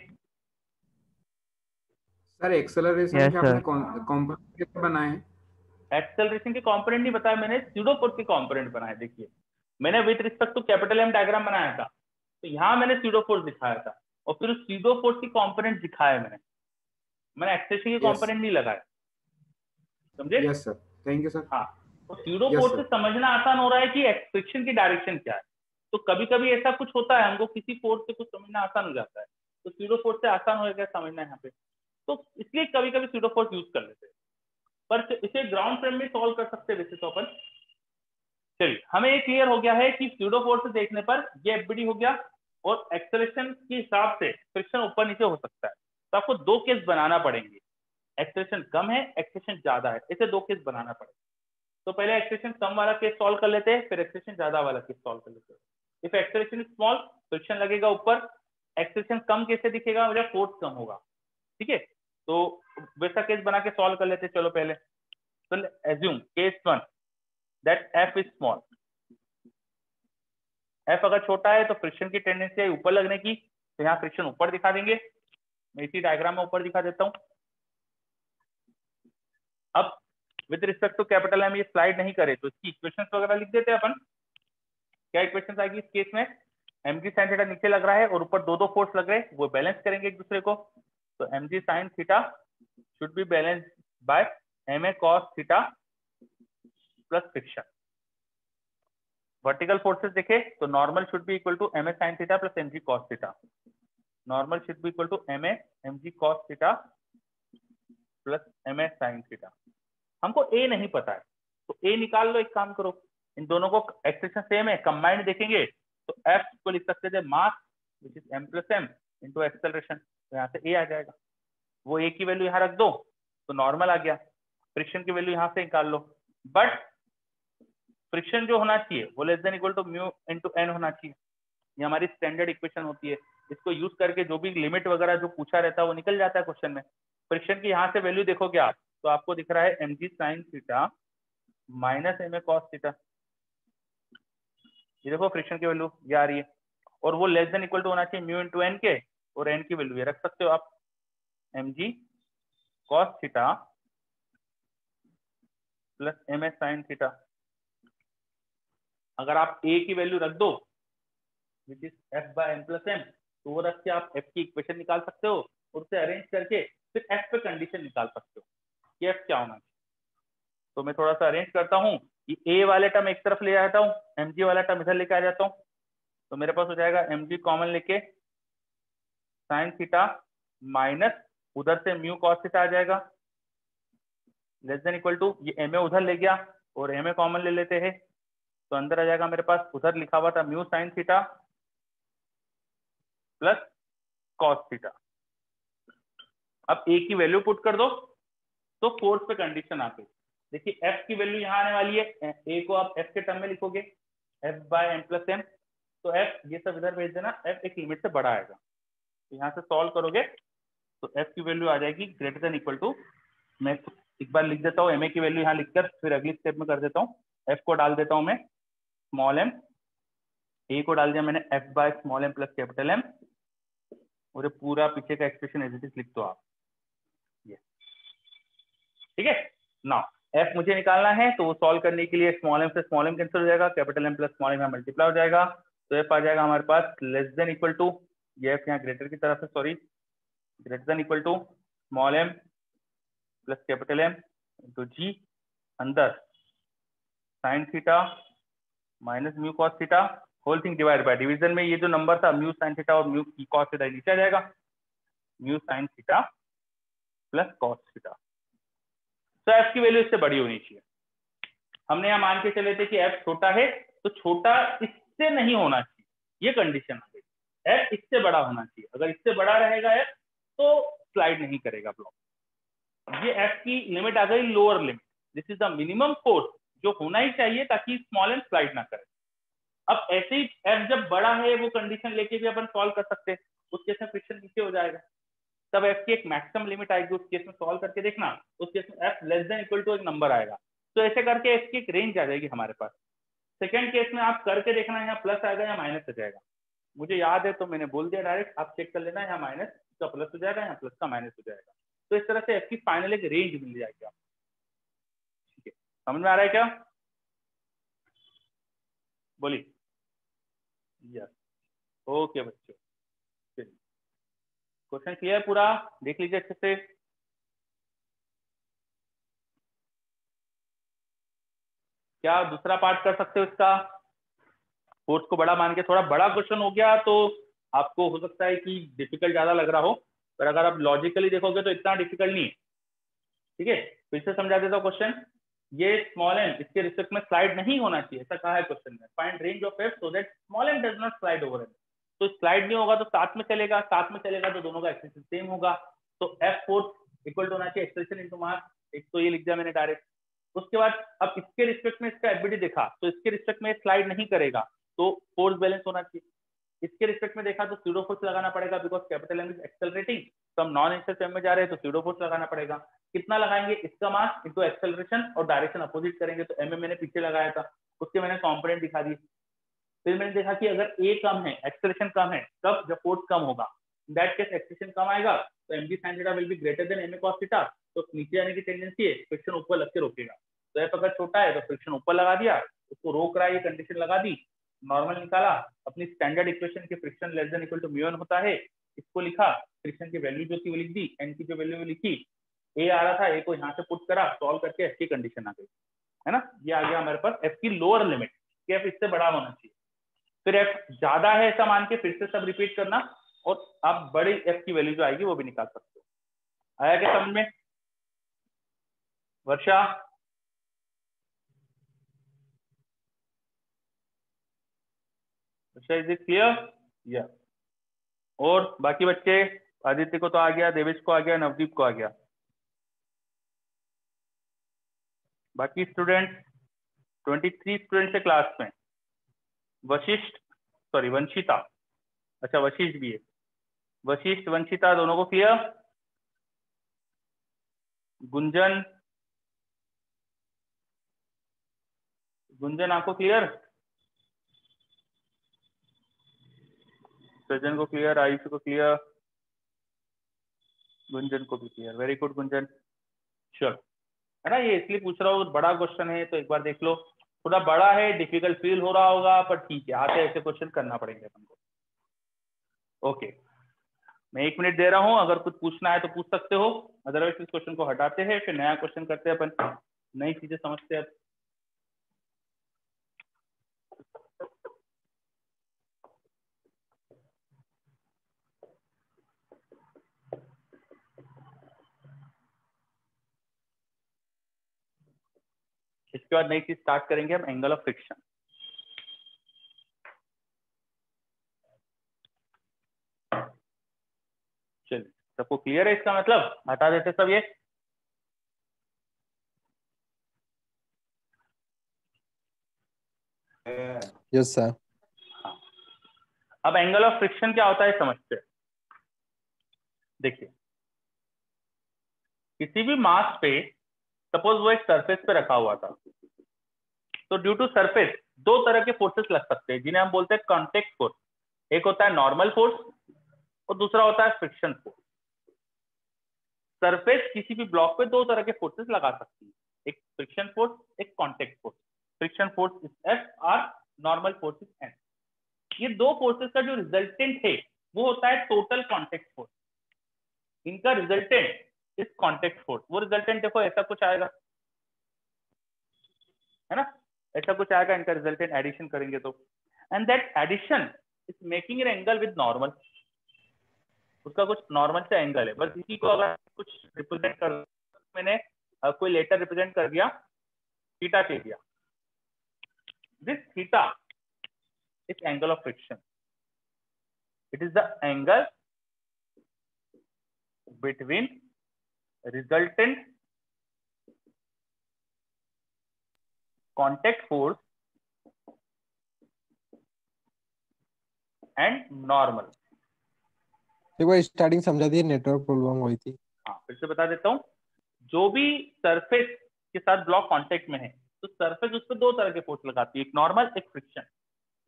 E: सर एक्सेलरेशन
F: Yes,
E: के
F: sir.
E: आपने कंपोनेंट कैसे बनाए हैं?
A: एक्सेलरेशन के कंपोनेंट नहीं बताया मैंने, स्यूडो फोर्स के कंपोनेंट बनाए। देखिए, मैंने with respect to capital M diagram बनाया था, तो यहाँ मैंने स्यूडो फोर्स दिखाया था, और फिर स्यूडो फोर्स की कंपोनेंट दिखाया मैंने एक्सेलरेशन के
E: Yes.
A: कंपोनेंट नहीं लगाया, समझे?
E: Yes sir, thank you sir.
A: हाँ, तो स्यूडो
E: Yes,
A: फोर्स
E: sir.
A: से समझना आसान हो रहा है कि फ्रिक्शन की डायरेक्शन क्या है। तो कभी कभी ऐसा कुछ होता है, हमको किसी फोर्स से कुछ समझना आसान हो जाता है, तो स्यूडो फोर्स से आसान होगा समझना यहाँ पे, तो इसलिए कभी कभी स्यूडो फोर्स यूज कर लेते हैं, पर इसे ग्राउंड फ्रेम में सॉल्व कर सकते हैं वैसे तो अपन। चलिए, हमें ये क्लियर हो गया है कि स्यूडो फोर्स से देखने पर ये एफबीडी हो गया, और एक्सेलरेशन के हिसाब से फ्रिक्शन ऊपर नीचे हो सकता है। तो आपको दो केस बनाना पड़ेंगे, एक्सेलरेशन कम है, एक्सेलरेशन ज्यादा है, इसे दो केस बनाना पड़ेगा। तो पहले एक्सेलरेशन कम वाला केस सॉल्व कर लेते हैं, फिर एक्सेलरेशन ज्यादा वाला केस सॉल्व कर लेते हैं। If acceleration is small, friction लगेगा ऊपर, एक्सेलरेशन कम कैसे दिखेगा, जब फोर्स कम होगा। ठीक है, तो वैसा केस बना के सॉल्व कर लेते हैं। चलो पहले, तो assume case 1 that F is small. F अगर छोटा है तो फ्रिक्शन की टेंडेंसी है ऊपर लगने की, तो यहाँ फ्रिक्शन ऊपर दिखा देंगे। मैं इसी डायग्राम में ऊपर दिखा देता हूँ। अब with respect to capital M ये स्लाइड नहीं करे तो इसकी इक्वेशंस वगैरह लिख देते हैं अपन। क्या इक्वेशंस आएगी इस केस में, एम जी साइन थीटा नीचे लग रहा है और ऊपर दो दो फोर्स लग रहे हैं, वो बैलेंस करेंगे एक दूसरे को। तो M G sine theta should be balance by M A cos theta plus friction. Vertical forces देखे तो normal should be equal to M A sine theta plus M G cos theta. Normal should be equal to M G cos theta plus M A sine theta. हमको A नहीं पता है तो ए निकाल लो। एक काम करो, इन दोनों को एक्सप्रेशन सेम है, कंबाइंड देखेंगे तो एफ को लिख सकते थे mass which is m plus m into acceleration, तो यहाँ से ए आ जाएगा। वो ए की वैल्यू यहाँ रख दो तो नॉर्मल आ गया। फ्रिक्शन की वैल्यू यहाँ से निकाल लो, बट फ्रिक्शन जो होना चाहिए वो less than equal to mu into N होना चाहिए। ये हमारी स्टैंडर्ड इक्वेशन होती है, इसको यूज करके जो भी लिमिट वगैरह जो पूछा रहता है वो निकल जाता है क्वेश्चन में। फ्रिक्शन की यहाँ से वैल्यू देखोगे आप तो आपको दिख रहा है M G sine theta minus M A cos theta. ये देखो फ्रिक्शन की वैल्यू ये आ रही है, और वो लेस देन इक्वल टू होना चाहिए म्यू इंटू एन के, और एन की वैल्यू ये रख सकते हो आप M G cos theta plus M A sine theta. अगर आप ए की वैल्यू रख दो which is F by M plus M, तो वो रख के आप एफ की इक्वेशन निकाल सकते हो, और उसे अरेंज करके फिर एफ पे कंडीशन निकाल सकते हो कि एफ क्या होना चाहिए। तो मैं थोड़ा सा अरेंज करता हूँ कि ए वाले टर्म एक तरफ ले जाता हूँ, एम जी वाला टर्म इधर लेके आ जाता हूँ, तो मेरे पास हो जाएगा एम जी कॉमन लेके साइन थीटा माइनस उधर से म्यू कॉस थीटा आ जाएगा लेस देन इक्वल टू, ये एम ए उधर ले गया और एम ए कॉमन ले लेते हैं, तो अंदर आ जाएगा मेरे पास उधर लिखा हुआ था mu sine theta plus cos theta. अब ए की वैल्यू पुट कर दो तो फोर्स पे कंडीशन आती है। देखिए एफ की वैल्यू यहाँ आने वाली है, ए को आप एफ के टर्म में लिखोगे F by M plus M, तो एफ ये सब इधर भेज देना, एफ एक लिमिट से बड़ा आएगा। तो यहाँ से सॉल्व करोगे तो एफ की वैल्यू आ जाएगी ग्रेटर देन इक्वल टू, मैं एक बार लिख देता हूँ एम ए की वैल्यू यहाँ लिखकर फिर अगली स्टेप में कर देता हूँ। एफ को डाल देता हूँ मैं स्मॉल एम, ए को डाल दिया मैंने F by small M plus capital M, और पूरा पीछे का एक्सप्रेशन एज इट इज लिख दो आप, ये ठीक है। नाउ एफ मुझे निकालना है तो वो सॉल्व करने के लिए स्मॉल एम से स्मॉल एम कैंसिल हो जाएगा, capital M plus small m यहाँ मल्टीप्लाई हो जाएगा, तो एफ आ जाएगा हमारे पास लेस देन इक्वल टू, ये एफ यहाँ ग्रेटर की तरफ है, sorry greater than equal to small M plus capital M into g, अंदर sine theta minus mu cos theta whole thing divide by division में ये जो नंबर था म्यू साइन थीटा और म्यू कॉस थीटा नीचे आ जाएगा, mu sine theta plus cos theta. तो F की वैल्यू इससे बड़ी होनी चाहिए। हमने यहाँ मान के चले थे कि एफ छोटा है तो छोटा इससे नहीं होना चाहिए, ये कंडीशन आ गई। एफ इससे बड़ा होना चाहिए, अगर इससे बड़ा रहेगा एफ तो स्लाइड नहीं करेगा ब्लॉक। ये एफ की लिमिट आ गई lower limit, this is the minimum force जो होना ही चाहिए ताकि स्मॉल एम स्लाइड ना करे। अब ऐसे ही एफ जब बड़ा है वो कंडीशन लेके भी अपन सॉल्व कर सकते हैं, उस केस में फ्रिक्शन नीचे हो जाएगा, तब एफ की एक मैक्सिमम लिमिट आएगी, उस केस में सॉल्व करके देखना, उस केस में F less than equal to एक नंबर आएगा, तो ऐसे करके एफ की एक रेंज आ जाएगी हमारे पास। सेकंड केस में आप करके देखना यहाँ प्लस आएगा या माइनस आ जाएगा, मुझे याद है तो मैंने बोल दिया डायरेक्ट, आप चेक कर लेना, यहाँ माइनस का प्लस हो जाएगा, यहाँ प्लस का माइनस हो जाएगा, तो इस तरह से एफ की फाइनल एक रेंज मिल जाएगी आपको। ठीक है, समझ में आ रहा है क्या, बोलिए। यस, ओके बच्चों, चलिए क्वेश्चन क्लियर पूरा देख लीजिए अच्छे से। क्या दूसरा पार्ट कर सकते हो इसका? फोर्स को बड़ा मान के, थोड़ा बड़ा क्वेश्चन हो गया तो आपको हो सकता है कि डिफिकल्ट ज्यादा लग रहा हो, पर अगर आप लॉजिकली देखोगे तो इतना डिफिकल्ट नहीं है। ठीक है, फिर से समझा देता हूँ क्वेश्चन। ये स्मॉल एन इसके रिस्पेक्ट में स्लाइड नहीं होना चाहिए, ऐसा कहा है क्वेश्चन में। Find range of F so that small N does not slide over N. तो स्लाइड नहीं होगा तो साथ में चलेगा, साथ में चलेगा तो दोनों का एक्सेलरेशन सेम होगा। तो एफ फोर्स इक्वल टू होना चाहिए एक्सेलरेशन इनटू मास। एक तो ये लिख दिया मैंने डायरेक्ट। उसके बाद अब इसके रिस्पेक्ट में इसका एफबीडी देखा तो इसके रिस्पेक्ट में स्लाइड नहीं करेगा तो फोर्स बैलेंस होना चाहिए। इसके रिस्पेक्ट में देखा तो स्यूडो फोर्स लगाना पड़ेगा because capital M is accelerating, तो हम नॉन इनर्शियल फ्रेम में जा रहे हैं तो स्यूडो फोर्स लगाना पड़ेगा। कितना लगाएंगे? इसका मास इनटू एक्सेलरेशन और डायरेक्शन अपोजिट करेंगे तो एम मैंने पीछे लगाया था, उसके मैंने कंपोनेंट दिखा दिए। फिर मैंने देखा कि अगर ए कम है, एक्सेलरेशन कम है, तब जब फोर्स कम होगा, इन दैट केस एक्सेलरेशन कम आएगा तो M G sine theta will be greater than M A cos theta, तो नीचे आने की टेंडेंसी है, फ्रिक्शन ऊपर लग के रोकेगा। तो एफ अगर छोटा है तो फ्रिक्शन ऊपर लगा दिया, उसको रोक रहा है, ये कंडीशन लगा दी, नॉर्मल निकाला, अपनी स्टैंडर्ड इक्वेशन के friction less than equal to mu N होता है, इसको लिखा, फ्रिक्शन की वैल्यू जो थी वो लिख दी, एन की जो वैल्यू लिखी, ए आ रहा था, ए को यहाँ से पुट करा, सॉल्व करके एफ की कंडीशन आ गई, है ना। ये आ गया हमारे पास एफ की लोअर लिमिट कि एफ इससे बड़ा होना चाहिए। फिर एफ ज्यादा है ऐसा मान के फिर से सब रिपीट करना और आप बड़ी एफ की वैल्यू जो आएगी वो भी निकाल सकते हो। आया क्या समझ में? वर्षा, इज इट क्लियर? या और बाकी बच्चे, आदित्य को तो आ गया, देवेश को आ गया, नवदीप को आ गया। बाकी स्टूडेंट 23 स्टूडेंट है क्लास में। वशिष्ठ, सॉरी वंशिता, अच्छा वशिष्ठ भी है, वशिष्ठ वंशिता दोनों को क्लियर? गुंजन, गुंजन आपको क्लियर? सज्जन को क्लियर, आयुष को क्लियर, गुंजन को भी clear. Very good Gunjan, sure है ना। ये इसलिए पूछ रहा हूँ, बड़ा क्वेश्चन है तो एक बार देख लो। थोड़ा बड़ा है, डिफिकल्ट फील हो रहा होगा, पर ठीक है, आते ऐसे क्वेश्चन करना पड़ेंगे अपन को। ओके, मैं 1 मिनट दे रहा हूँ, अगर कुछ पूछना है तो पूछ सकते हो, अदरवाइज इस क्वेश्चन को हटाते हैं, फिर नया क्वेश्चन करते हैं अपन, नई चीजें समझते हैं। इसके बाद नई चीज स्टार्ट करेंगे हम, एंगल ऑफ फ्रिक्शन। चलिए, सबको क्लियर है इसका मतलब? हटा देते सब ये।
G: Yes sir.
A: हाँ, अब एंगल ऑफ फ्रिक्शन क्या होता है समझते हैं। देखिए, किसी भी मास पे सपोज वो एक सरफेस पे रखा हुआ था, तो ड्यू टू सरफेस 2 तरह के फोर्सेस लग सकते हैं जिन्हें हम बोलते हैं कॉन्टेक्ट फोर्स। एक होता है नॉर्मल फोर्स और दूसरा होता है फ्रिक्शन फोर्स। सरफेस किसी भी ब्लॉक पे 2 तरह के फोर्सेस लगा सकती है, एक फ्रिक्शन फोर्स, एक contact force. Friction force is F R, normal force is an. ये 2 फोर्सेस का जो रिजल्टेंट है वो होता है टोटल कॉन्टेक्ट फोर्स। इनका रिजल्टेंट इस कॉन्टेक्ट फोर्स, वो रिजल्टेंट देखो ऐसा कुछ आएगा, है ना, ऐसा कुछ आएगा इनका रिजल्टेंट, एडिशन करेंगे तो, and that addition is making an angle with normal. उसका कुछ नॉर्मल से एंगल है, बस इसी को अगर कुछ रिप्रेजेंट कर, मैंने कोई लेटर रिप्रेजेंट कर दिया, थीटा कह दिया, this theta is angle of friction. It is the angle between resultant contact force and normal।
G: एक बार स्टार्टिंग समझा दिए, नेटवर्क प्रॉब्लम हुई थी।
A: हाँ, फिर से बता देता हूँ। जो भी सरफेस के साथ ब्लॉक कांटेक्ट में है तो सरफेस उस पर 2 तरह के फोर्स लगाती है, एक नॉर्मल, एक फ्रिक्शन।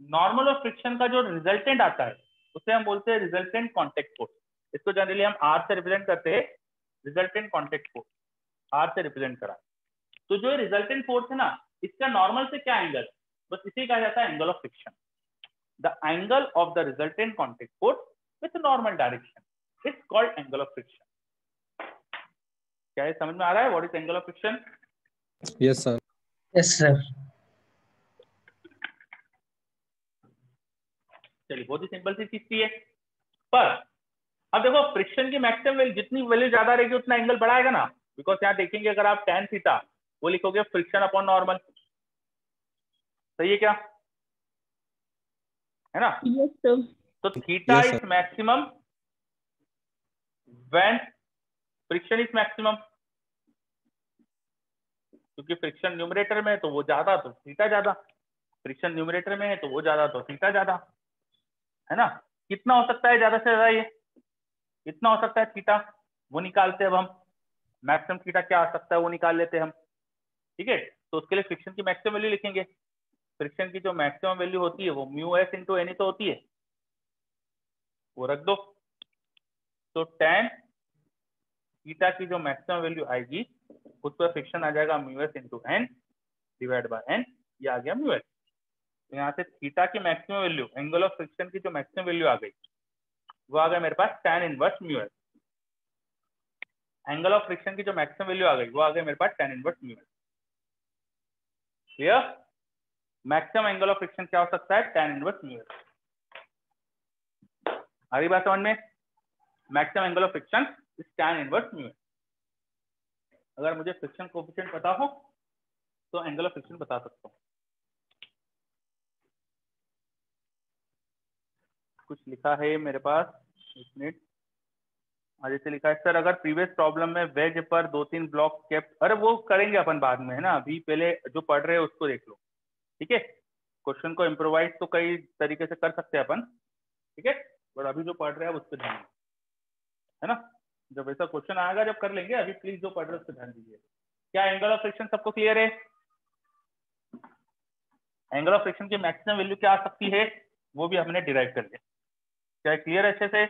A: नॉर्मल और फ्रिक्शन का जो रिजल्टेंट आता है उसे हम बोलते हैं रिजल्टेंट कांटेक्ट फोर्स। इसको जनरली हम आर से रिप्रेजेंट करते हैं, रिजल्टेंट कांटेक्ट फोर्स, आर से रिप्रेजेंट करा। तो जो रिजल्टेंट फोर्स है ना, इसका नॉर्मल से क्या एंगल, बस इसे कहा जाता है angle of friction. The angle of the resultant contact force with normal direction is called angle of friction. क्या ये समझ में आ रहा है? What is angle of friction?
G: Yes sir.
H: Yes sir.
A: चलिए बहुत ही सिंपल सी चीज थी है। पर अब देखो फ्रिक्शन की मैक्सिमम वैल्यू, जितनी वैल्यू ज्यादा रहेगी उतना एंगल बढ़ाएगा ना, बिकॉज यहाँ देखेंगे अगर आप tan थीटा वो लिखोगे फ्रिक्शन अपॉन नॉर्मल, सही है क्या, है ना।
C: Yes sir.
A: तो theta
G: Yes,
A: is maximum when friction is maximum, क्योंकि फ्रिक्शन न्यूमरेटर में है तो वो ज्यादा तो थीटा ज्यादा, फ्रिक्शन न्यूमरेटर में है तो वो ज्यादा तो थीटा ज्यादा, है ना। कितना हो सकता है ज्यादा से ज्यादा, ये कितना हो सकता है थीटा, वो निकालते हैं अब हम, मैक्सिमम थीटा क्या आ सकता है वो निकाल लेते हैं हम, ठीक है। तो उसके लिए फ्रिक्शन की मैक्सिमम वैल्यू लिखेंगे। फ्रिक्शन की जो मैक्सिमम वैल्यू होती है वो म्यू एस इंटू एन तो होती है, वो रख दो। तो tan थीटा की जो मैक्सिमम वैल्यू आएगी उस पर फ्रिक्शन आ जाएगा mu S into N divide by N, ये आ गया म्यू एस। तो यहाँ से थीटा की maximum value, angle of friction की जो मैक्सिमम वैल्यू आ गई वो आ गया मेरे पास tan inverse mu S. Angle of friction की जो मैक्सिमम वैल्यू आ गई वो आ गई मेरे पास tan inverse mu S. Clear, maximum angle of friction क्या हो सकता है, tan इनवर्स म्यू एस। आ गई बात समझ में, maximum angle of friction is tan inverse mu S. अगर मुझे फ्रिक्शन कोएफिशिएंट पता हो तो एंगल ऑफ फ्रिक्शन बता सकता हूँ। कुछ लिखा है मेरे पास, एक मिनट। जैसे लिखा है सर अगर प्रीवियस प्रॉब्लम में वेज पर 2-3 ब्लॉक केप्ट, अरे वो करेंगे अपन बाद में, है ना, अभी पहले जो पढ़ रहे हैं उसको देख लो, ठीक है। क्वेश्चन को इम्प्रोवाइज तो कई तरीके से कर सकते हैं अपन, ठीक है, और अभी जो पढ़ रहे हैं उस पर ध्यान, है ना। जब ऐसा क्वेश्चन आएगा जब कर लेंगे, अभी प्लीज जो पढ़ रहे हैं उस पर ध्यान दीजिए। क्या एंगल ऑफ फ्रिक्शन सबको क्लियर है? एंगल ऑफ फ्रिक्शन की मैक्सिमम वैल्यू क्या आ सकती है वो भी हमने डिराइव कर लिया। क्या क्लियर है अच्छे से?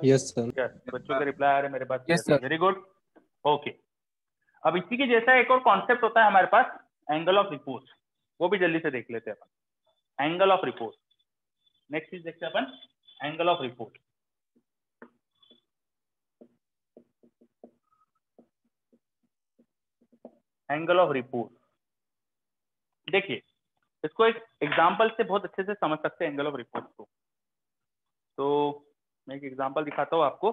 G: yes sir.
A: यस, बच्चों के रिप्लाई आ रहे मेरे पास,
D: Yes, sir.
A: Very good, okay. अब इसी के जैसा एक और कॉन्सेप्ट होता है हमारे पास, एंगल ऑफ रिपोज, वो भी जल्दी से देख लेते हैं अपन। एंगल ऑफ रिपोज, नेक्स्ट चीज देखते हैं अपन, angle of repose. Angle of repose, देखिए इसको एक एग्जांपल से बहुत अच्छे से समझ सकते हैं एंगल ऑफ रिपोज को। तो मैं एक एग्जांपल दिखाता हूँ आपको।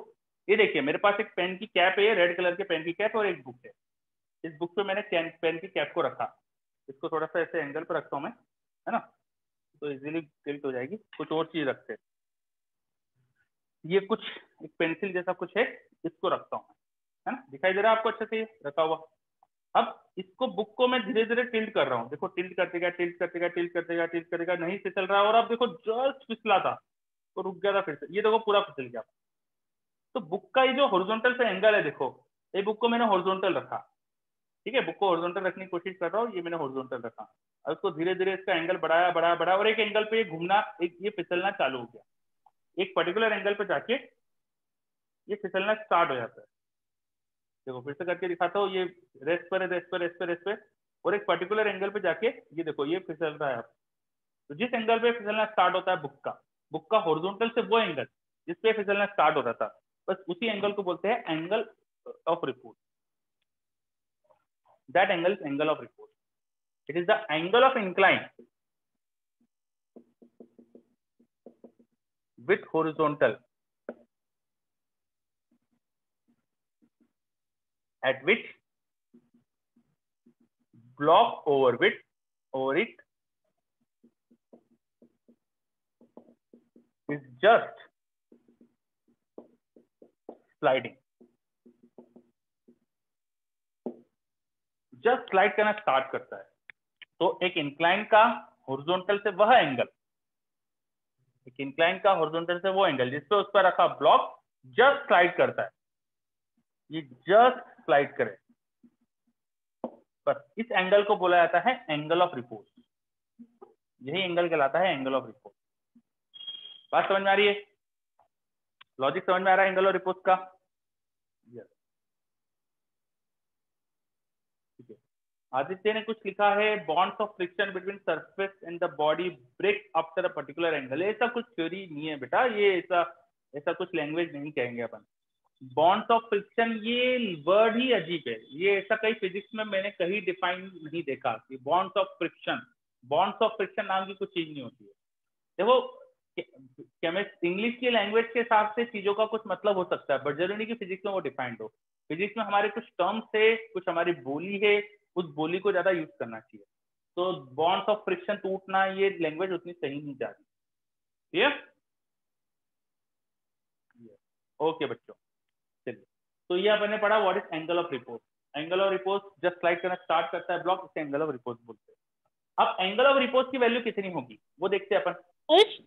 A: ये देखिए मेरे पास एक पेन की कैप है, रेड कलर के पेन की कैप, और एक बुक है। इस बुक पे मैंने पेन की कैप को रखा, इसको थोड़ा सा ऐसे एंगल पर रखता हूँ मैं, है ना, तो इजीली टिल्ट हो जाएगी। कुछ और चीज रखते हैं, ये कुछ एक पेंसिल जैसा कुछ है, इसको रखता हूँ, है ना, दिखाई दे रहा है आपको अच्छे से ये रखा हुआ। अब इसको बुक को मैं धीरे धीरे टिल्ट कर रहा हूँ, देखो टिल्ट करते गया, टिल्ट करते गया, टिल्ट करते गया, टिल्ट करते गया, नहीं फिसल रहा है। और अब देखो जस्ट फिसला था तो रुक गया था, फिर से ये देखो पूरा फिसल गया। तो बुक का ये जो हॉरिजॉन्टल से एंगल है, देखो ये बुक को मैंने हॉरिजॉन्टल रखा, ठीक है, बुक को हॉरिजॉन्टल रखने की कोशिश कर रहा हूँ, ये मैंने हॉरिजॉन्टल रखा। और उसको धीरे धीरे इसका एंगल बढ़ाया बढ़ाया बढ़ाया, और एक एंगल पे ये घूमना, एक ये फिसलना चालू हो गया। एक पर्टिकुलर एंगल पे जाके ये फिसलना स्टार्ट हो जाता है। देखो फिर से करके दिखाता हूँ, ये रेस्ट पर है, रेस्ट पर, रेस्ट पर, रेस्ट पे, और एक पर्टिकुलर एंगल पे जाके ये देखो ये फिसल रहा है। तो जिस एंगल पे फिसलना स्टार्ट होता है बुक का हॉरिजॉन्टल से वो एंगल जिस पे फिसलना स्टार्ट हो रहा था, बस उसी एंगल को बोलते हैं angle of repose. That angle is angle of repose. It is the angle of incline with horizontal at which block over it is just sliding, just slide करना स्टार्ट करता है। तो एक इंक्लाइन का हॉरिजॉन्टल से वह एंगल, एक incline का हॉरिजॉन्टल से वो एंगल जिसपे उस पर रखा ब्लॉक जस्ट स्लाइड करता है, ये जस्ट स्लाइड करे, बस इस एंगल को बोला जाता है एंगल ऑफ रिपोज। यही एंगल कहलाता है एंगल ऑफ रिपोज। बात समझ में आ रही है? लॉजिक समझ में आ रहा है एंगल ऑफ रिपोज का? ठीक है। आदित्य ने कुछ लिखा है, bonds of friction between surface and the body break after a particular angle. ऐसा कुछ थ्योरी नहीं है बेटा, ये ऐसा कुछ लैंग्वेज नहीं कहेंगे अपन। बॉन्ड्स ऑफ फ्रिक्शन, ये वर्ड ही अजीब है, ये ऐसा कहीं फिजिक्स में मैंने कहीं डिफाइन नहीं देखा कि bonds of friction bonds of friction नाम की कुछ चीज नहीं होती है। देखो केमिस्ट इंग्लिश की लैंग्वेज के हिसाब से चीजों का कुछ मतलब हो सकता है, बट जरूरी नहीं कि फिजिक्स में वो डिफाइंड हो। फिजिक्स में हमारे कुछ टर्म्स है, कुछ हमारी बोली है, उस बोली को ज्यादा यूज करना चाहिए। तो बॉन्ड्स ऑफ फ्रिक्शन टूटना, ये लैंग्वेज उतनी सही नहीं जा रही। ठीक है, ओके बच्चों, चलिए। तो ये अपने पढ़ा what is angle of repose. Angle of repose just slide करना स्टार्ट करता है ब्लॉक, इसे एंगल ऑफ रिपोज बोलते हैं। अब एंगल ऑफ रिपोज की वैल्यू कितनी होगी वो देखते हैं अपन।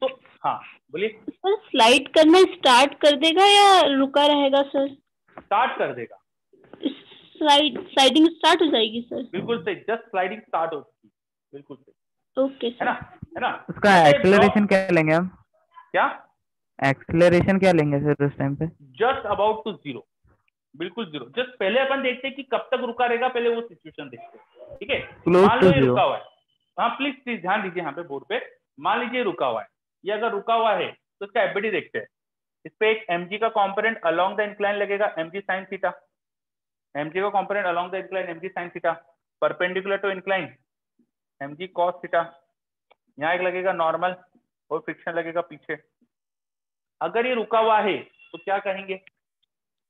A: तो हाँ बोलिए।
C: सर स्लाइड करना स्टार्ट कर देगा या रुका रहेगा सर?
A: स्टार्ट कर देगा,
C: स्लाइडिंग स्टार्ट हो जाएगी सर?
A: बिल्कुल सही, जस्ट स्लाइडिंग स्टार्ट होगी, बिल्कुल सही।
C: ओके
A: है ना, है ना।
F: उसका एक्सेलरेशन क्या लेंगे हम?
A: क्या
F: एक्सेलरेशन क्या लेंगे सर उस टाइम पे?
A: जस्ट अबाउट टू जीरो, बिल्कुल जीरो। जस्ट पहले अपन देखते हैं कि कब तक रुका रहेगा, पहले वो सिचुएशन देखते हैं। ठीक है, मान लो ये रुका हुआ है। हाँ प्लीज प्लीज ध्यान दीजिए यहाँ पे बोर्ड पे। मान लीजिए रुका हुआ है, ये अगर रुका हुआ है तो इसका एफबीडी देखते हैं। इस पे एक mg का कंपोनेंट अलोंग द इंक्लाइन लगेगा, mg sin थीटा। mg का component along the incline mg sin theta, perpendicular to incline mg cos theta. यहाँ एक लगेगा नॉर्मल और फ्रिक्शन लगेगा पीछे। अगर ये रुका हुआ है तो क्या कहेंगे?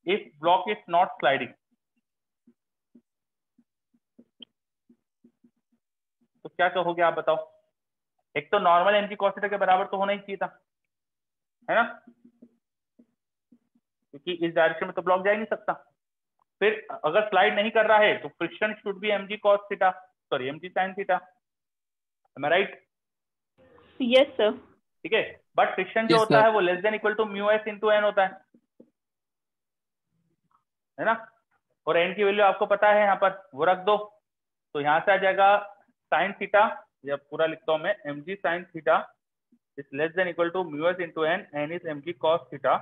A: If block is not sliding, तो क्या कहोगे आप बताओ? एक तो नॉर्मल mg cos थीटा के बराबर तो होना ही चाहिए था, है ना, क्योंकि इस डायरेक्शन में तो ब्लॉक जा ही नहीं सकता। फिर अगर स्लाइड नहीं कर रहा है तो friction should be mg cos theta, sorry mg sin theta. Am I right?
C: Yes sir.
A: ठीक है, बट फ्रिक्शन जो होता है वो less than equal to mu S into N होता है ना। और एन की वैल्यू आपको पता है, यहाँ पर वो रख दो, तो यहाँ से आ जाएगा साइन थीटा, या पूरा लिखता हूं मैं, mg sin theta is less than equal to mu S into N, N is mg cos theta,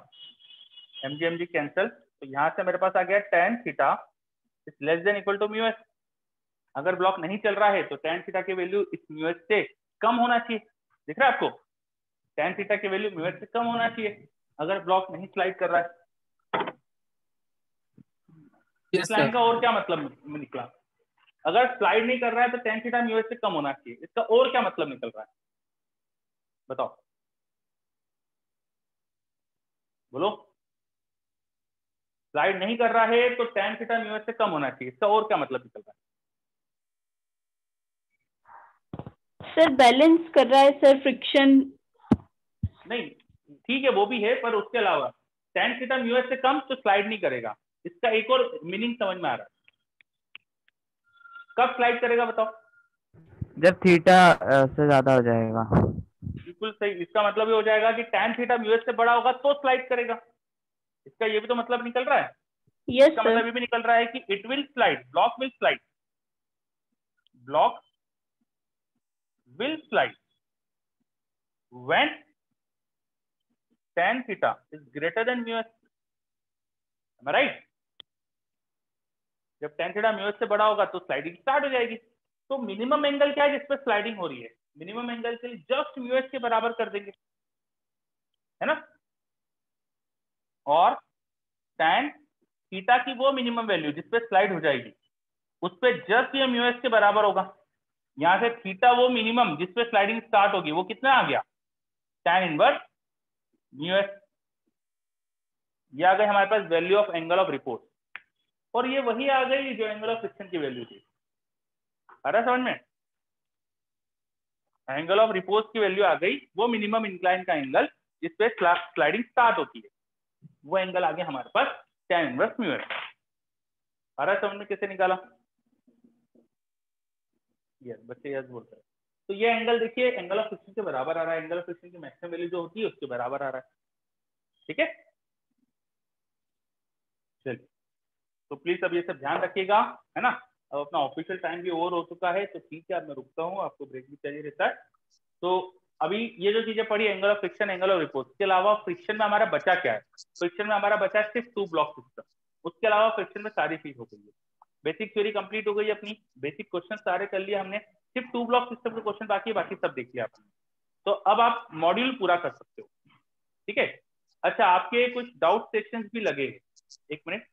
A: mg cancel. तो यहाँ से मेरे पास आ गया tan theta is less than equal to mu S. अगर ब्लॉक नहीं चल रहा है तो tan थीटा की वैल्यू इस म्यू एस से कम होना चाहिए। दिख रहा है आपको? tan थीटा की वैल्यू म्यू एस से कम होना चाहिए अगर ब्लॉक नहीं स्लाइड कर रहा है। इस लाइन का और क्या मतलब निकला? अगर स्लाइड नहीं कर रहा है तो tan थीटा म्यू एस से कम होना चाहिए, इसका और क्या मतलब निकल रहा है बताओ, बोलो। स्लाइड नहीं कर रहा है तो tan थीटा म्यू एस से कम होना चाहिए, इसका और क्या मतलब निकल रहा है?
C: सर बैलेंस कर रहा है सर, फ्रिक्शन
A: नहीं, ठीक है वो भी है, पर उसके अलावा tan थीटा म्यू एस से कम तो स्लाइड नहीं करेगा, इसका एक और मीनिंग समझ में आ रहा है। कब स्लाइड करेगा बताओ?
F: जब थीटा से ज्यादा हो जाएगा।
A: बिल्कुल सही, इसका मतलब ये हो जाएगा कि tan थीटा म्यू एस से बड़ा होगा तो स्लाइड करेगा। इसका ये भी तो मतलब निकल रहा है।
C: यस
A: इसका
C: सर।
A: मतलब ये भी निकल रहा है कि it will slide, block will slide, block will slide when tan theta is greater than mu S. Am I right? जब tan थीटा म्यू एस से बड़ा होगा तो स्लाइडिंग स्टार्ट हो जाएगी। तो मिनिमम एंगल क्या है जिस पे स्लाइडिंग हो रही है? मिनिमम एंगल के लिए जस्ट म्यू एस के बराबर कर देंगे, है ना। और tan थीटा की वो मिनिमम वैल्यू जिस पे स्लाइड हो जाएगी उस पे जस्ट ये म्यू एस के बराबर होगा। यहां से थीटा वो मिनिमम जिस पे स्लाइडिंग स्टार्ट होगी वो कितना आ गया? tan inverse mu s. ये आ गई हमारे पास value of angle of repose, और ये वही आ गई जो एंगल ऑफ फ्रिक्शन की वैल्यू थी। आ रहा समझ में? एंगल ऑफ रिपोज की वैल्यू आ गई, वो मिनिमम इंक्लाइन का एंगल जिस पे स्लाइडिंग स्टार्ट होती है, वो एंगल आ गया हमारे पास tan इनवर्स म्यू एस। आ रहा समझ में कैसे निकाला? यस, बच्चे यस बोलते हैं। तो ये एंगल देखिए एंगल ऑफ फ्रिक्शन के बराबर आ रहा है, एंगल ऑफ फ्रिक्शन की मैक्सिमम वैल्यू जो होती है उसके बराबर आ रहा है। ठीक है, चलिए तो प्लीज अब ये सब ध्यान रखिएगा, है ना। अब अपना ऑफिशियल टाइम भी ओवर हो चुका है, तो ठीक है अब मैं रुकता हूँ, आपको ब्रेक भी चाहिए रहता है। तो अभी ये जो चीजें पढ़ी, angle of friction, angle of repose, के अलावा फ्रिक्शन में हमारा बचा क्या है? फ्रिक्शन में हमारा बचा है सिर्फ 2 ब्लॉक सिस्टम, उसके अलावा फ्रिक्शन में सारी चीज हो गई है। बेसिक थ्योरी कंप्लीट हो गई अपनी, बेसिक क्वेश्चन सारे कर लिए हमने, सिर्फ 2 ब्लॉक सिस्टम के क्वेश्चन बाकी है, बाकी सब देख लिया आपने। तो अब आप मॉड्यूल पूरा कर सकते हो, ठीक है। अच्छा, आपके कुछ डाउट सेक्शंस भी लगे हैं, एक मिनट।